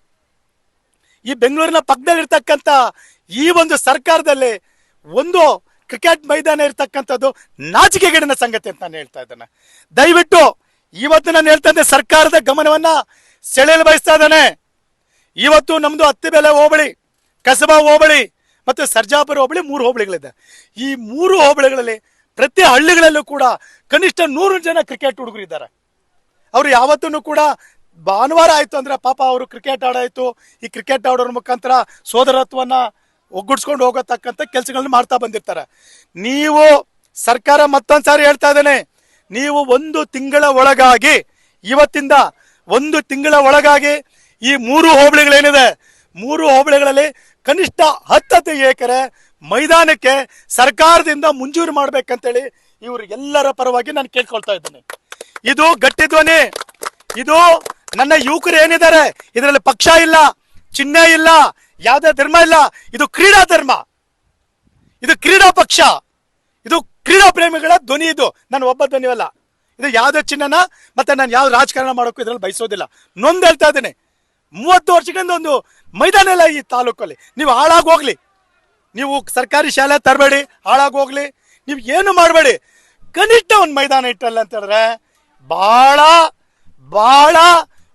ಈ ಬೆಂಗಳೂರಿನ ಪಕ್ಕದಲ್ಲಿರ್ತಕ್ಕಂಥ ಈ ಒಂದು ಸರ್ಕಾರದಲ್ಲಿ ಒಂದು ಕ್ರಿಕೆಟ್ ಮೈದಾನ ಇರ್ತಕ್ಕಂಥದ್ದು ನಾಚಿಕೆಗೇಡಿನ ಸಂಗತಿ ಅಂತ ನಾನು ಹೇಳ್ತಾ ಇದ್ದೇನೆ. ದಯವಿಟ್ಟು ಇವತ್ತು ನಾನು ಹೇಳ್ತಾ ಇದ್ದೆ, ಸರ್ಕಾರದ ಗಮನವನ್ನ ಸೆಳೆಯಲು ಬಯಸ್ತಾ ಇದ್ದಾನೆ. ಇವತ್ತು ನಮ್ಮದು ಅತ್ತಿಬೆಲೆ ಹೋಬಳಿ, ಕಸಬಾ ಹೋಬಳಿ ಮತ್ತು ಸರ್ಜಾಪುರ ಹೋಬಳಿ 3 ಹೋಬಳಿಗಳಿದೆ. ಈ 3 ಹೋಬಳಿಗಳಲ್ಲಿ ಪ್ರತಿ ಹಳ್ಳಿಗಳಲ್ಲೂ ಕೂಡ ಕನಿಷ್ಠ 100 ಜನ ಕ್ರಿಕೆಟ್ ಹುಡುಗರಿದ್ದಾರೆ. ಅವರು ಯಾವತ್ತೂ ಕೂಡ ಭಾನುವಾರ ಆಯಿತು ಅಂದರೆ ಪಾಪ ಅವರು ಕ್ರಿಕೆಟ್ ಆಡಾಯಿತು, ಈ ಕ್ರಿಕೆಟ್ ಆಡೋರ ಮುಖಾಂತರ ಸೋದರತ್ವವನ್ನು ಒಗ್ಗೂಡಿಸ್ಕೊಂಡು ಹೋಗತಕ್ಕಂಥ ಕೆಲಸಗಳನ್ನ ಮಾಡ್ತಾ ಬಂದಿರ್ತಾರೆ. ನೀವು ಸರ್ಕಾರ ಮತ್ತೊಂದು ಸಾರಿ ಹೇಳ್ತಾ ಇದ್ದೇನೆ, ನೀವು 1 ತಿಂಗಳ ಒಳಗಾಗಿ, ಇವತ್ತಿಂದ 1 ತಿಂಗಳ ಒಳಗಾಗಿ ಈ 3 ಹೋಬಳಿಗಳೇನಿದೆ, 3 ಹೋಬಳಿಗಳಲ್ಲಿ ಕನಿಷ್ಠ 10 ಎಕರೆ ಮೈದಾನಕ್ಕೆ ಸರ್ಕಾರದಿಂದ ಮಂಜೂರು ಮಾಡ್ಬೇಕಂತೇಳಿ ಇವರು ಎಲ್ಲರ ಪರವಾಗಿ ನಾನು ಕೇಳ್ಕೊಳ್ತಾ ಇದ್ದೇನೆ. ಇದು ಗಟ್ಟಿ ಧ್ವನಿ. ಇದು ನನ್ನ ಯುವಕರು ಏನಿದ್ದಾರೆ, ಇದರಲ್ಲಿ ಪಕ್ಷ ಇಲ್ಲ, ಚಿಹ್ನೆ ಇಲ್ಲ, ಯಾವುದೇ ಧರ್ಮ ಇಲ್ಲ. ಇದು ಕ್ರೀಡಾ ಧರ್ಮ, ಇದು ಕ್ರೀಡಾ ಪಕ್ಷ, ಇದು ಕ್ರೀಡಾ ಪ್ರೇಮಿಗಳ ಧ್ವನಿ. ಇದು ನಾನು ಒಬ್ಬ ಧ್ವನಿಯಲ್ಲ. ಇದು ಯಾವುದೇ ಚಿಹ್ನೆನ ಮತ್ತೆ ನಾನು ಯಾವ ರಾಜಕಾರಣ ಮಾಡೋಕ್ಕೂ ಇದರಲ್ಲಿ ಬಯಸೋದಿಲ್ಲ. ನೊಂದು ಹೇಳ್ತಾ ಇದ್ದೇನೆ, 30 ವರ್ಷಗಳಿಂದ ಒಂದು ಮೈದಾನ ಇಲ್ಲ ಈ ತಾಲೂಕಲ್ಲಿ. ನೀವು ಹಾಳಾಗೋಗ್ಲಿ, ನೀವು ಸರ್ಕಾರಿ ಶಾಲೆ ತರಬೇಡಿ, ಹಾಳಾಗೋಗ್ಲಿ, ನೀವು ಏನು ಮಾಡಬೇಡಿ, ಕನಿಷ್ಠ ಒಂದು ಮೈದಾನ ಇಟ್ಟಲ್ಲ ಅಂತ ಹೇಳಿದ್ರೆ ಭಾಳ ಭಾಳ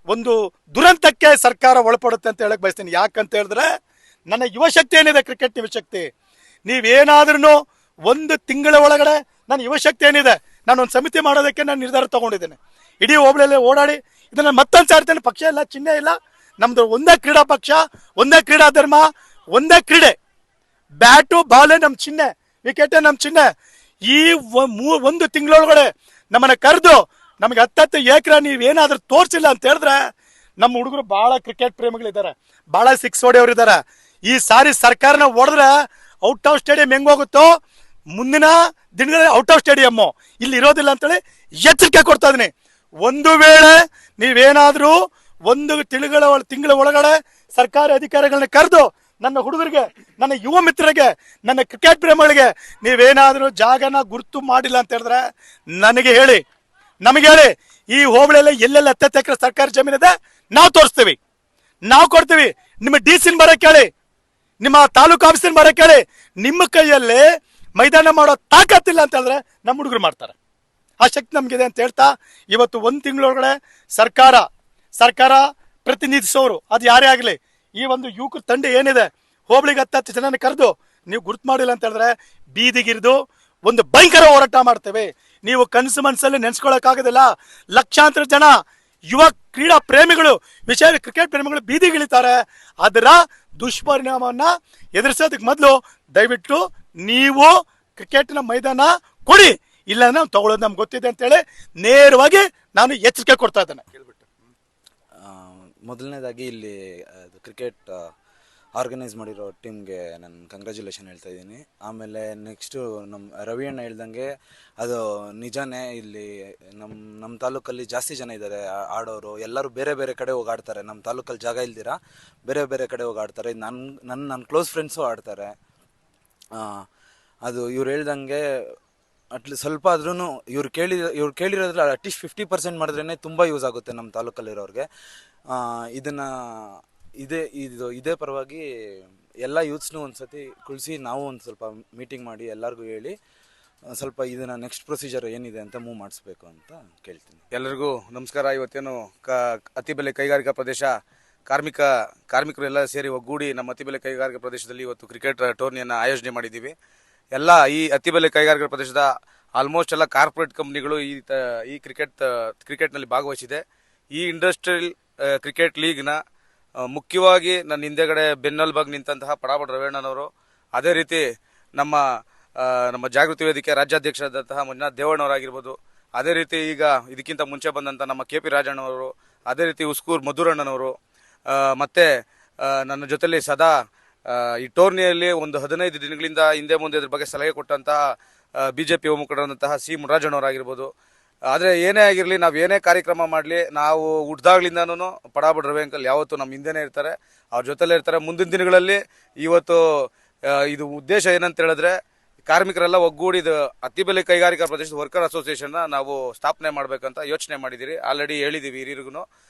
ಒಂದು ದುರಂತಕ್ಕೆ ಸರ್ಕಾರ ಒಳಪಡುತ್ತೆ ಅಂತ ಹೇಳಕ್ ಬಯಸ್ತೀನಿ. ಯಾಕಂತ ಹೇಳಿದ್ರೆ ನನ್ನ ಯುವಶಕ್ತಿ ಏನಿದೆ, ಕ್ರಿಕೆಟ್ ಯುವಶಕ್ತಿ, ನೀವೇನಾದ್ರೂ 1 ತಿಂಗಳ ಒಳಗಡೆ ನನ್ನ ಯುವಶಕ್ತಿ ಏನಿದೆ, ನಾನು ಒಂದು ಸಮಿತಿ ಮಾಡೋದಕ್ಕೆ ನಾನು ನಿರ್ಧಾರ ತಗೊಂಡಿದ್ದೇನೆ. ಇಡೀ ಹೋಬಳಿಯಲ್ಲಿ ಓಡಾಡಿ ಇದನ್ನ ಮತ್ತೊಂದು ಸಾರ್ತೇನೆ. ಪಕ್ಷ ಇಲ್ಲ, ಚಿಹ್ನೆ ಇಲ್ಲ, ನಮ್ದು ಒಂದೇ ಕ್ರೀಡಾ ಪಕ್ಷ, ಒಂದೇ ಕ್ರೀಡಾ ಧರ್ಮ, ಒಂದೇ ಕ್ರೀಡೆ. ಬ್ಯಾಟು ಬಾಲೇ ನಮ್ಮ ಚಿಹ್ನೆ, ವಿಕೆಟೇ ನಮ್ಮ ಚಿಹ್ನೆ. ಈ 1 ತಿಂಗಳೊಳಗಡೆ ನಮ್ಮನ್ನ ಕರೆದು ನಮಗೆ 10 ಎಕರೆ ನೀವೇನಾದ್ರೂ ತೋರಿಸಿಲ್ಲ ಅಂತ ಹೇಳಿದ್ರೆ, ನಮ್ಮ ಹುಡುಗರು ಭಾಳ ಕ್ರಿಕೆಟ್ ಪ್ರೇಮಿಗಳಿದ್ದಾರೆ, ಭಾಳ 6 ಹೊಡೆಯವರಿದ್ದಾರೆ. ಈ ಸಾರಿ ಸರ್ಕಾರನ ಹೊಡೆದ್ರೆ ಔಟ್ ಆಫ್ ಸ್ಟೇಡಿಯಂ ಹೆಂಗ್ ಹೋಗುತ್ತೋ, ಮುಂದಿನ ದಿನಗಳಲ್ಲಿ ಔಟ್ ಆಫ್ ಸ್ಟೇಡಿಯಮ್ಮು ಇಲ್ಲಿ ಇರೋದಿಲ್ಲ ಅಂತೇಳಿ ಎಚ್ಚರಿಕೆ ಕೊಡ್ತಾ ಇದೀನಿ. ಒಂದು ವೇಳೆ ನೀವೇನಾದ್ರೂ 1 ತಿಂಗಳ ಒಳಗಡೆ ಸರ್ಕಾರಿ ಅಧಿಕಾರಿಗಳನ್ನ ಕರೆದು ನನ್ನ ಹುಡುಗರಿಗೆ, ನನ್ನ ಯುವ ಮಿತ್ರರಿಗೆ, ನನ್ನ ಕ್ರಿಕೆಟ್ ಪ್ರೇಮಿಗಳಿಗೆ ನೀವೇನಾದ್ರೂ ಜಾಗನ ಗುರುತು ಮಾಡಿಲ್ಲ ಅಂತ ಹೇಳಿದ್ರೆ ನನಗೆ ಹೇಳಿ, ನಮಗೆ ಹೇಳಿ. ಈ ಹೋಬಳಿಯಲ್ಲಿ ಎಲ್ಲೆಲ್ಲ 10 ಎಕರೆ ಸರ್ಕಾರಿ ಜಮೀನಿದೆ ನಾವು ತೋರಿಸ್ತೀವಿ, ನಾವು ಕೊಡ್ತೀವಿ. ನಿಮ್ಮ DC ಬರಕ್ಕೆ ಹೇಳಿ, ನಿಮ್ಮ ತಾಲೂಕು ಆಫೀಸಿನ ಬರಕ್ಕೆ ಹೇಳಿ. ನಿಮ್ಮ ಕೈಯಲ್ಲಿ ಮೈದಾನ ಮಾಡೋ ತಾಕತ್ತಿಲ್ಲ ಅಂತ ಹೇಳಿದ್ರೆ ನಮ್ಮ ಹುಡುಗರು ಮಾಡ್ತಾರೆ. ಆ ಶಕ್ತಿ ನಮಗಿದೆ ಅಂತ ಹೇಳ್ತಾ, ಇವತ್ತು 1 ತಿಂಗಳೊಳಗಡೆ ಸರ್ಕಾರ ಪ್ರತಿನಿಧಿಸೋರು ಅದು ಯಾರೇ ಆಗಲಿ, ಈ ಒಂದು ಯುವಕರ ತಂಡ ಏನಿದೆ, ಹೋಬಳಿಗೆ 10 ಜನನ ಕರೆದು ನೀವು ಗುರುತು ಮಾಡಿಲ್ಲ ಅಂತ ಹೇಳಿದ್ರೆ ಬೀದಿಗಿರಿದು ಒಂದು ಭಯಂಕರ ಹೋರಾಟ ಮಾಡ್ತೇವೆ. ನೀವು ಕನಸು ಮನಸ್ಸಲ್ಲಿ ನೆನೆಸ್ಕೊಳ್ಳೋಕ್ಕಾಗೋದಿಲ್ಲ. ಲಕ್ಷಾಂತರ ಜನ ಯುವ ಕ್ರೀಡಾ ಪ್ರೇಮಿಗಳು, ವಿಶೇಷ ಕ್ರಿಕೆಟ್ ಪ್ರೇಮಿಗಳು ಬೀದಿಗಿಳಿತಾರೆ. ಅದರ ದುಷ್ಪರಿಣಾಮವನ್ನು ಎದುರಿಸೋದಕ್ಕೆ ಮೊದಲು ದಯವಿಟ್ಟು ನೀವು ಕ್ರಿಕೆಟ್ನ ಮೈದಾನ ಕೊಡಿ, ಇಲ್ಲ ನಾವು ತಗೊಳ್ಳೋದು ನಮ್ಗೆ ಗೊತ್ತಿದೆ ಅಂತೇಳಿ ನೇರವಾಗಿ ನಾನು ಎಚ್ಚರಿಕೆ ಕೊಡ್ತಾ ಇದ್ದೇನೆ. ಮೊದಲನೇದಾಗಿ ಇಲ್ಲಿ ಕ್ರಿಕೆಟ್ ಆರ್ಗನೈಸ್ ಮಾಡಿರೋ ಟೀಮ್ಗೆ ನಾನು ಕಂಗ್ರ್ಯಾಚುಲೇಷನ್ ಹೇಳ್ತಾ ಇದ್ದೀನಿ. ಆಮೇಲೆ ನೆಕ್ಸ್ಟು ನಮ್ಮ ರವಿ ಅಣ್ಣ ಹೇಳ್ದಂಗೆ ಅದು ನಿಜಾನೇ, ಇಲ್ಲಿ ನಮ್ಮ ತಾಲೂಕಲ್ಲಿ ಜಾಸ್ತಿ ಜನ ಇದ್ದಾರೆ ಆಡೋರು. ಎಲ್ಲರೂ ಬೇರೆ ಬೇರೆ ಕಡೆ ಹೋಗಿ ಆಡ್ತಾರೆ. ನಮ್ಮ ತಾಲೂಕಲ್ಲಿ ಜಾಗ ಇಲ್ದಿರ ಬೇರೆ ಬೇರೆ ಕಡೆ ಹೋಗಿ ಆಡ್ತಾರೆ. ನನ್ನ ಕ್ಲೋಸ್ ಫ್ರೆಂಡ್ಸು ಆಡ್ತಾರೆ. ಅದು ಇವ್ರು ಹೇಳ್ದಂಗೆ ಅಟ್ಲೀಸ್ಟ್ ಸ್ವಲ್ಪ ಆದ್ರೂ ಇವ್ರು ಕೇಳಿರೋದ್ರಲ್ಲಿ ಅಟ್ಲೀಸ್ಟ್ 50% ಮಾಡಿದ್ರೇ ತುಂಬ ಯೂಸ್ ಆಗುತ್ತೆ ನಮ್ಮ ತಾಲೂಕಲ್ಲಿರೋರಿಗೆ. ಇದನ್ನು ಇದೇ ಪರವಾಗಿ ಎಲ್ಲ ಯೂತ್ಸ್ನೂ ಒಂದು ಸತಿ ಕುಳಿಸಿ ನಾವು ಒಂದು ಸ್ವಲ್ಪ ಮೀಟಿಂಗ್ ಮಾಡಿ ಎಲ್ಲರಿಗೂ ಹೇಳಿ ಸ್ವಲ್ಪ ಇದನ್ನು ನೆಕ್ಸ್ಟ್ ಪ್ರೊಸೀಜರ್ ಏನಿದೆ ಅಂತ ಮೂವ್ ಮಾಡಿಸ್ಬೇಕು ಅಂತ ಕೇಳ್ತೀನಿ. ಎಲ್ಲರಿಗೂ ನಮಸ್ಕಾರ. ಇವತ್ತೇನು ಅತ್ತಿಬೆಲೆ ಕೈಗಾರಿಕಾ ಪ್ರದೇಶ ಕಾರ್ಮಿಕರು ಎಲ್ಲ ಸೇರಿ ಒಗ್ಗೂಡಿ ನಮ್ಮ ಅತ್ತಿಬೆಲೆ ಕೈಗಾರಿಕಾ ಪ್ರದೇಶದಲ್ಲಿ ಇವತ್ತು ಕ್ರಿಕೆಟ್ ಟೂರ್ನಿಯನ್ನು ಆಯೋಜನೆ ಮಾಡಿದ್ದೀವಿ. ಎಲ್ಲ ಈ ಅತ್ತಿಬೆಲೆ ಕೈಗಾರಿಕಾ ಪ್ರದೇಶದ ಆಲ್ಮೋಸ್ಟ್ ಎಲ್ಲ ಕಾರ್ಪೊರೇಟ್ ಕಂಪ್ನಿಗಳು ಈ ಕ್ರಿಕೆಟ್ನಲ್ಲಿ ಭಾಗವಹಿಸಿದೆ. ಈ ಇಂಡಸ್ಟ್ರಿಯಲ್ ಕ್ರಿಕೆಟ್ ಲೀಗ್ನ ಮುಖ್ಯವಾಗಿ ನನ್ನ ಹಿಂದೆಗಡೆ ಬೆನ್ನೆಲುಬಾಗಿ ನಿಂತಹ ಪಡಾಬಡ ರವಣ್ಣನವರು, ಅದೇ ರೀತಿ ನಮ್ಮ ಜಾಗೃತಿ ವೇದಿಕೆ ರಾಜ್ಯಾಧ್ಯಕ್ಷರಾದಂತಹ ಮಂಜುನಾಥ್ ದೇವಣ್ಣವರಾಗಿರ್ಬೋದು, ಅದೇ ರೀತಿ ಈಗ ಇದಕ್ಕಿಂತ ಮುಂಚೆ ಬಂದಂಥ ನಮ್ಮ KP ರಾಜಣ್ಣವರು, ಅದೇ ರೀತಿ ಉಸ್ಕೂರ್ ಮಧುರಣ್ಣನವರು, ಮತ್ತೆ ನನ್ನ ಜೊತೆಲಿ ಸದಾ ಈ ಟೂರ್ನಿಯಲ್ಲಿ ಒಂದು 15 ದಿನಗಳಿಂದ ಹಿಂದೆ ಮುಂದೆ ಇದ್ರ ಬಗ್ಗೆ ಸಲಹೆ ಕೊಟ್ಟಂತಹ BJP ಯುವ ಮುಖಂಡರಾದಂತಹ C ಮುನರಾಜಣ್ಣವರಾಗಿರ್ಬೋದು. ಆದರೆ ಏನೇ ಆಗಿರಲಿ, ನಾವು ಏನೇ ಕಾರ್ಯಕ್ರಮ ಮಾಡಲಿ, ನಾವು ಹುಡ್ದಾಗ್ಲಿಂದನೂ ಪಡಾಬಡ ರವಿ ಅಂಕಲ್ ಯಾವತ್ತೂ ನಮ್ಮ ಹಿಂದೆನೇ ಇರ್ತಾರೆ, ಅವ್ರ ಜೊತೆಲೇ ಇರ್ತಾರೆ. ಮುಂದಿನ ದಿನಗಳಲ್ಲಿ ಇವತ್ತು ಇದು ಉದ್ದೇಶ ಏನಂತ ಹೇಳಿದ್ರೆ, ಕಾರ್ಮಿಕರೆಲ್ಲ ಒಗ್ಗೂಡಿ ಅತ್ತಿಬೆಲೆ ಕೈಗಾರಿಕಾ ಪ್ರದೇಶದ ವರ್ಕರ್ ಅಸೋಸಿಯೇಷನ್ನ ನಾವು ಸ್ಥಾಪನೆ ಮಾಡಬೇಕಂತ ಯೋಚನೆ ಮಾಡಿದ್ದೀರಿ. ಆಲ್ರೆಡಿ ಹೇಳಿದ್ದೀವಿ ಹಿರಿಯರಿಗೂ.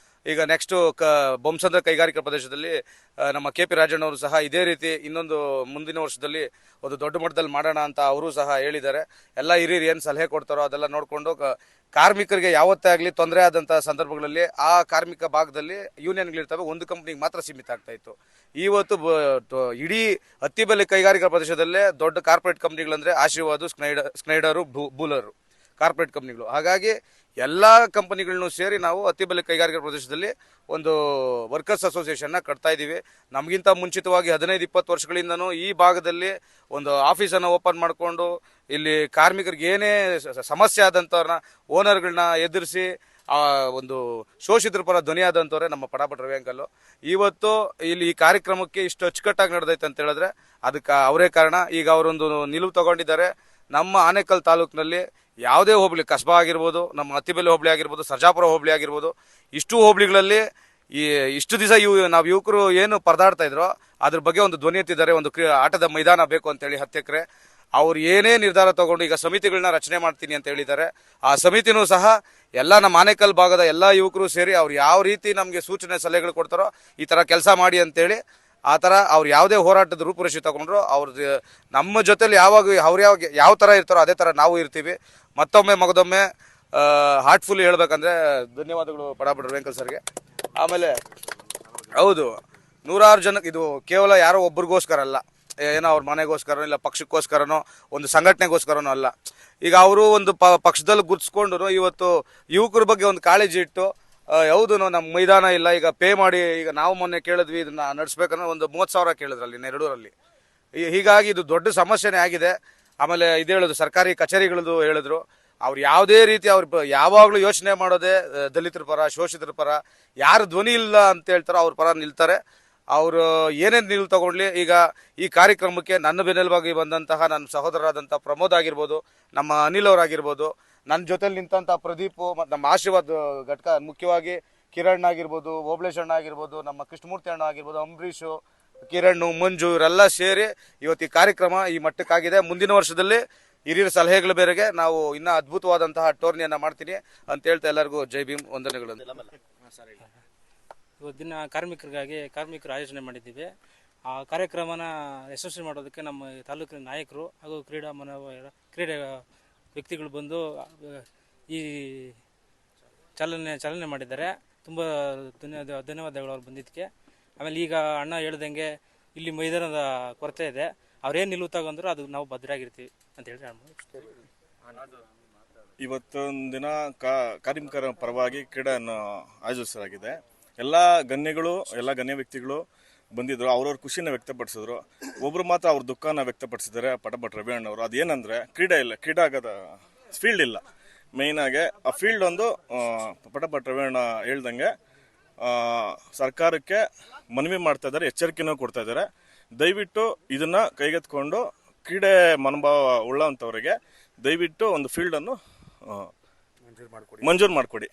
ಈಗ ನೆಕ್ಸ್ಟು ಬೊಮ್ಮಸಂದ್ರ ಕೈಗಾರಿಕಾ ಪ್ರದೇಶದಲ್ಲಿ ನಮ್ಮ KP ರಾಜಣ್ಣವರು ಸಹ ಇದೇ ರೀತಿ ಇನ್ನೊಂದು ಮುಂದಿನ ವರ್ಷದಲ್ಲಿ ಒಂದು ದೊಡ್ಡ ಮಟ್ಟದಲ್ಲಿ ಮಾಡೋಣ ಅಂತ ಅವರು ಸಹ ಹೇಳಿದ್ದಾರೆ. ಎಲ್ಲ ಹಿರಿಯರು ಏನು ಸಲಹೆ ಕೊಡ್ತಾರೋ ಅದೆಲ್ಲ ನೋಡಿಕೊಂಡು ಕಾರ್ಮಿಕರಿಗೆ ಯಾವತ್ತೇ ಆಗಲಿ ತೊಂದರೆ ಆದಂಥ ಸಂದರ್ಭಗಳಲ್ಲಿ ಆ ಕಾರ್ಮಿಕ ಭಾಗದಲ್ಲಿ ಯೂನಿಯನ್ಗಳಿರ್ತವೆ, ಒಂದು ಕಂಪ್ನಿಗೆ ಮಾತ್ರ ಸೀಮಿತ ಆಗ್ತಾ ಇತ್ತು. ಇವತ್ತು ಇಡೀ ಅತ್ತಿಬೆಲೆ ಕೈಗಾರಿಕಾ ಪ್ರದೇಶದಲ್ಲೇ ದೊಡ್ಡ ಕಾರ್ಪೊರೇಟ್ ಕಂಪ್ನಿಗಳಂದರೆ ಆಶೀರ್ವಾದ, ಸ್ನೈಡರು, ಬೂಲರು ಕಾರ್ಪೊರೇಟ್ ಕಂಪ್ನಿಗಳು. ಹಾಗಾಗಿ ಎಲ್ಲ ಕಂಪನಿಗಳನ್ನು ಸೇರಿ ನಾವು ಅತ್ತಿಬೆಲೆ ಕೈಗಾರಿಕಾ ಪ್ರದೇಶದಲ್ಲಿ ಒಂದು ವರ್ಕರ್ಸ್ ಅಸೋಸಿಯೇಷನ್ನ ಕಟ್ತಾ ಇದ್ದೀವಿ. ನಮಗಿಂತ ಮುಂಚಿತವಾಗಿ 15-20 ವರ್ಷಗಳಿಂದನೂ ಈ ಭಾಗದಲ್ಲಿ ಒಂದು ಆಫೀಸನ್ನು ಓಪನ್ ಮಾಡಿಕೊಂಡು ಇಲ್ಲಿ ಕಾರ್ಮಿಕರಿಗೆ ಏನೇ ಸಮಸ್ಯೆ ಆದಂಥವ್ರನ್ನ ಓನರ್ಗಳನ್ನ ಎದುರಿಸಿ ಒಂದು ಶೋಷಿತರ ಪರ ಧ್ವನಿಯಾದಂಥವ್ರೆ ನಮ್ಮ ಪಡಾಬಡ ರವಿ ಅಂಕಲ್ಲು. ಇವತ್ತು ಇಲ್ಲಿ ಈ ಕಾರ್ಯಕ್ರಮಕ್ಕೆ ಇಷ್ಟು ಅಚ್ಚುಕಟ್ಟಾಗಿ ನಡೆದೈತೆ ಅಂತ ಹೇಳಿದ್ರೆ ಅದಕ್ಕೆ ಅವರೇ ಕಾರಣ. ಈಗ ಅವರೊಂದು ನಿಲುವು ತಗೊಂಡಿದ್ದಾರೆ. ನಮ್ಮ ಆನೇಕಲ್ ತಾಲೂಕಿನಲ್ಲಿ ಯಾವುದೇ ಹೋಬಳಿ, ಕಸ್ಬಾ ಆಗಿರ್ಬೋದು, ನಮ್ಮ ಅತ್ತಿಬೆಲೆ ಹೋಬಳಿ ಆಗಿರ್ಬೋದು, ಸರ್ಜಾಪುರ ಹೋಬಳಿ ಆಗಿರ್ಬೋದು, ಇಷ್ಟು ಹೋಬಳಿಗಳಲ್ಲಿ ಇಷ್ಟು ದಿವಸ ನಾವು ಯುವಕರು ಏನು ಪರದಾಡ್ತಾ ಇದ್ರೋ ಅದ್ರ ಬಗ್ಗೆ ಒಂದು ಧ್ವನಿ ಎತ್ತಿದ್ದಾರೆ. ಒಂದು ಆಟದ ಮೈದಾನ ಬೇಕು ಅಂತೇಳಿ 10 ಎಕರೆ ಅವ್ರು ಏನೇ ನಿರ್ಧಾರ ತಗೊಂಡು ಈಗ ಸಮಿತಿಗಳನ್ನ ರಚನೆ ಮಾಡ್ತೀನಿ ಅಂತ ಹೇಳಿದ್ದಾರೆ. ಆ ಸಮಿತಿನೂ ಸಹ ಎಲ್ಲ ನಮ್ಮ ಆನೇಕಲ್ ಭಾಗದ ಎಲ್ಲ ಯುವಕರು ಸೇರಿ ಅವ್ರು ಯಾವ ರೀತಿ ನಮಗೆ ಸೂಚನೆ ಸಲಹೆಗಳು ಕೊಡ್ತಾರೋ ಈ ಥರ ಕೆಲಸ ಮಾಡಿ ಅಂತೇಳಿ ಆ ಥರ ಅವ್ರು ಯಾವುದೇ ಹೋರಾಟದ ರೂಪುರೇಷೆ ತಗೊಂಡ್ರು ಅವ್ರದ್ದು ನಮ್ಮ ಜೊತೆಲಿ ಅವ್ರು ಯಾವ ಥರ ಇರ್ತಾರೋ ಅದೇ ಥರ ನಾವು ಇರ್ತೀವಿ. ಮತ್ತೊಮ್ಮೆ ಮಗದೊಮ್ಮೆ ಹಾರ್ಟ್ಫುಲ್ ಹೇಳ್ಬೇಕಂದ್ರೆ ಧನ್ಯವಾದಗಳು ಪಡಾಬಡ ವೆಂಕಲ್ ಸರ್ಗೆ. ಆಮೇಲೆ ಹೌದು, 100 ಜನಕ್ಕೆ ಇದು ಕೇವಲ ಯಾರೋ ಒಬ್ರಿಗೋಸ್ಕರ ಅಲ್ಲ, ಏನೋ ಅವ್ರ ಮನೆಗೋಸ್ಕರ ಇಲ್ಲ ಪಕ್ಷಕ್ಕೋಸ್ಕರನೋ ಒಂದು ಸಂಘಟನೆಗೋಸ್ಕರನೋ ಅಲ್ಲ. ಈಗ ಅವರು ಒಂದು ಪಕ್ಷದಲ್ಲಿ ಗುರ್ಸ್ಕೊಂಡು ಇವತ್ತು ಯುವಕರ ಬಗ್ಗೆ ಒಂದು ಕಾಳಜಿ ಇಟ್ಟು ಹೌದು ನಮ್ಮ ಮೈದಾನ ಇಲ್ಲ, ಈಗ ಪೇ ಮಾಡಿ, ಈಗ ನಾವು ಮೊನ್ನೆ ಕೇಳಿದ್ವಿ ಇದನ್ನ ನಡೆಸ್ಬೇಕನ್ನೋ ಒಂದು 30,000 ಕೇಳಿದ್ರಲ್ಲಿ ನೆರಳೂರಲ್ಲಿ. ಹೀಗಾಗಿ ಇದು ದೊಡ್ಡ ಸಮಸ್ಯೆನೇ ಆಗಿದೆ. ಆಮೇಲೆ ಇದು ಹೇಳೋದು ಸರ್ಕಾರಿ ಕಚೇರಿಗಳದ್ದು ಹೇಳಿದ್ರು, ಅವ್ರು ಯಾವುದೇ ರೀತಿ ಅವ್ರು ಯಾವಾಗಲೂ ಯೋಚನೆ ಮಾಡೋದೇ ದಲಿತರ ಪರ, ಶೋಷಿತರ ಪರ. ಯಾರು ಧ್ವನಿ ಇಲ್ಲ ಅಂತ ಹೇಳ್ತಾರೋ ಅವ್ರ ಪರ ನಿಲ್ತಾರೆ. ಅವರು ಏನೇನು ನಿಲ್ಲು ತಗೊಳ್ಳಿ. ಈಗ ಈ ಕಾರ್ಯಕ್ರಮಕ್ಕೆ ನನ್ನ ಬೆನ್ನೆಲುಬಾಗಿ ಬಂದಂತಹ ನನ್ನ ಸಹೋದರರಾದಂಥ ಪ್ರಮೋದ್ ಆಗಿರ್ಬೋದು, ನಮ್ಮ ಅನಿಲ್ ಅವರಾಗಿರ್ಬೋದು, ನನ್ನ ಜೊತೆಲಿ ನಿಂತಹ ಪ್ರದೀಪ್ ಮತ್ತು ನಮ್ಮ ಆಶೀರ್ವಾದ್ ಘಟಕ, ಮುಖ್ಯವಾಗಿ ಕಿರಣ್ ಆಗಿರ್ಬೋದು, ಓಬಳೇಶ್ ಅಣ್ಣ ಆಗಿರ್ಬೋದು, ನಮ್ಮ ಕೃಷ್ಣಮೂರ್ತಿ ಅಣ್ಣ ಆಗಿರ್ಬೋದು, ಅಂಬರೀಷು, ಕಿರಣ್, ಮಂಜು ಇವರೆಲ್ಲ ಸೇರಿ ಇವತ್ತು ಈ ಕಾರ್ಯಕ್ರಮ ಈ ಮಟ್ಟಕ್ಕಾಗಿದೆ. ಮುಂದಿನ ವರ್ಷದಲ್ಲಿ ಹಿರಿಯರ ಸಲಹೆಗಳ ಮೇರೆಗೆ ನಾವು ಇನ್ನೂ ಅದ್ಭುತವಾದಂತಹ ಟೂರ್ನಿಯನ್ನು ಮಾಡ್ತೀನಿ ಅಂತ ಹೇಳ್ತಾ ಎಲ್ಲರಿಗೂ ಜೈ ಭೀಮ್, ವಂದನೆಗಳು. ಇವತ್ತಿನ ಕಾರ್ಮಿಕರು ಆಯೋಜನೆ ಮಾಡಿದ್ದೀವಿ. ಆ ಕಾರ್ಯಕ್ರಮನ ಯಶಸ್ವಿ ಮಾಡೋದಕ್ಕೆ ನಮ್ಮ ತಾಲೂಕಿನ ನಾಯಕರು ಹಾಗೂ ಕ್ರೀಡೆ ವ್ಯಕ್ತಿಗಳು ಬಂದು ಈ ಚಾಲನೆ ಮಾಡಿದ್ದಾರೆ. ತುಂಬ ಧನ್ಯವಾದಗಳು ಅವ್ರು ಬಂದಿದ್ದಕ್ಕೆ. ಆಮೇಲೆ ಈಗ ಅಣ್ಣ ಹೇಳ್ದಂಗೆ ಇಲ್ಲಿ ಮೈದಾನದ ಕೊರತೆ ಇದೆ, ಅವ್ರೇನು ನಿಲುವು ತಗೊಂಡ್ರು ಅದು ನಾವು ಭದ್ರಾಗಿರ್ತೀವಿ ಅಂತ ಹೇಳಿ ಇವತ್ತೊಂದು ದಿನ ಕಾರ್ಮಿಕರ ಪರವಾಗಿ ಕ್ರೀಡೆಯನ್ನು ಆಯೋಜಿಸಲಾಗಿದೆ. ಎಲ್ಲ ಗಣ್ಯ ವ್ಯಕ್ತಿಗಳು ಬಂದಿದ್ರು, ಅವ್ರವ್ರ ಖುಷಿನ ವ್ಯಕ್ತಪಡಿಸಿದ್ರು. ಒಬ್ರು ಮಾತ್ರ ಅವ್ರ ದುಃಖನ ವ್ಯಕ್ತಪಡಿಸಿದ್ದಾರೆ, ಪಟಭಟ್ ರವಿ ಅಣ್ಣವರು. ಅದೇನಂದ್ರೆ ಕ್ರೀಡೆ ಆಗದ ಫೀಲ್ಡ್ ಇಲ್ಲ. ಮೇಯ್ನ್ ಆಗಿ ಆ ಫೀಲ್ಡ್ ಒಂದು ಪಟಭಟ್ ರವಿ ಅಣ್ಣ ಹೇಳ್ದಂಗೆ ಸರ್ಕಾರಕ್ಕೆ ಮನವಿ ಮಾಡ್ತಾ ಇದ್ದಾರೆ, ಎಚ್ಚರಿಕೆನೂ ಕೊಡ್ತಾ ಇದ್ದಾರೆ. ದಯವಿಟ್ಟು ಇದನ್ನ ಕೈಗೆತ್ಕೊಂಡು ಕ್ರೀಡೆ ಮನೋಭಾವ ಉಳ್ಳಂಥವರಿಗೆ ದಯವಿಟ್ಟು ಒಂದು ಫೀಲ್ಡನ್ನು ಮಂಜೂರು ಮಾಡಿಕೊಡಿ.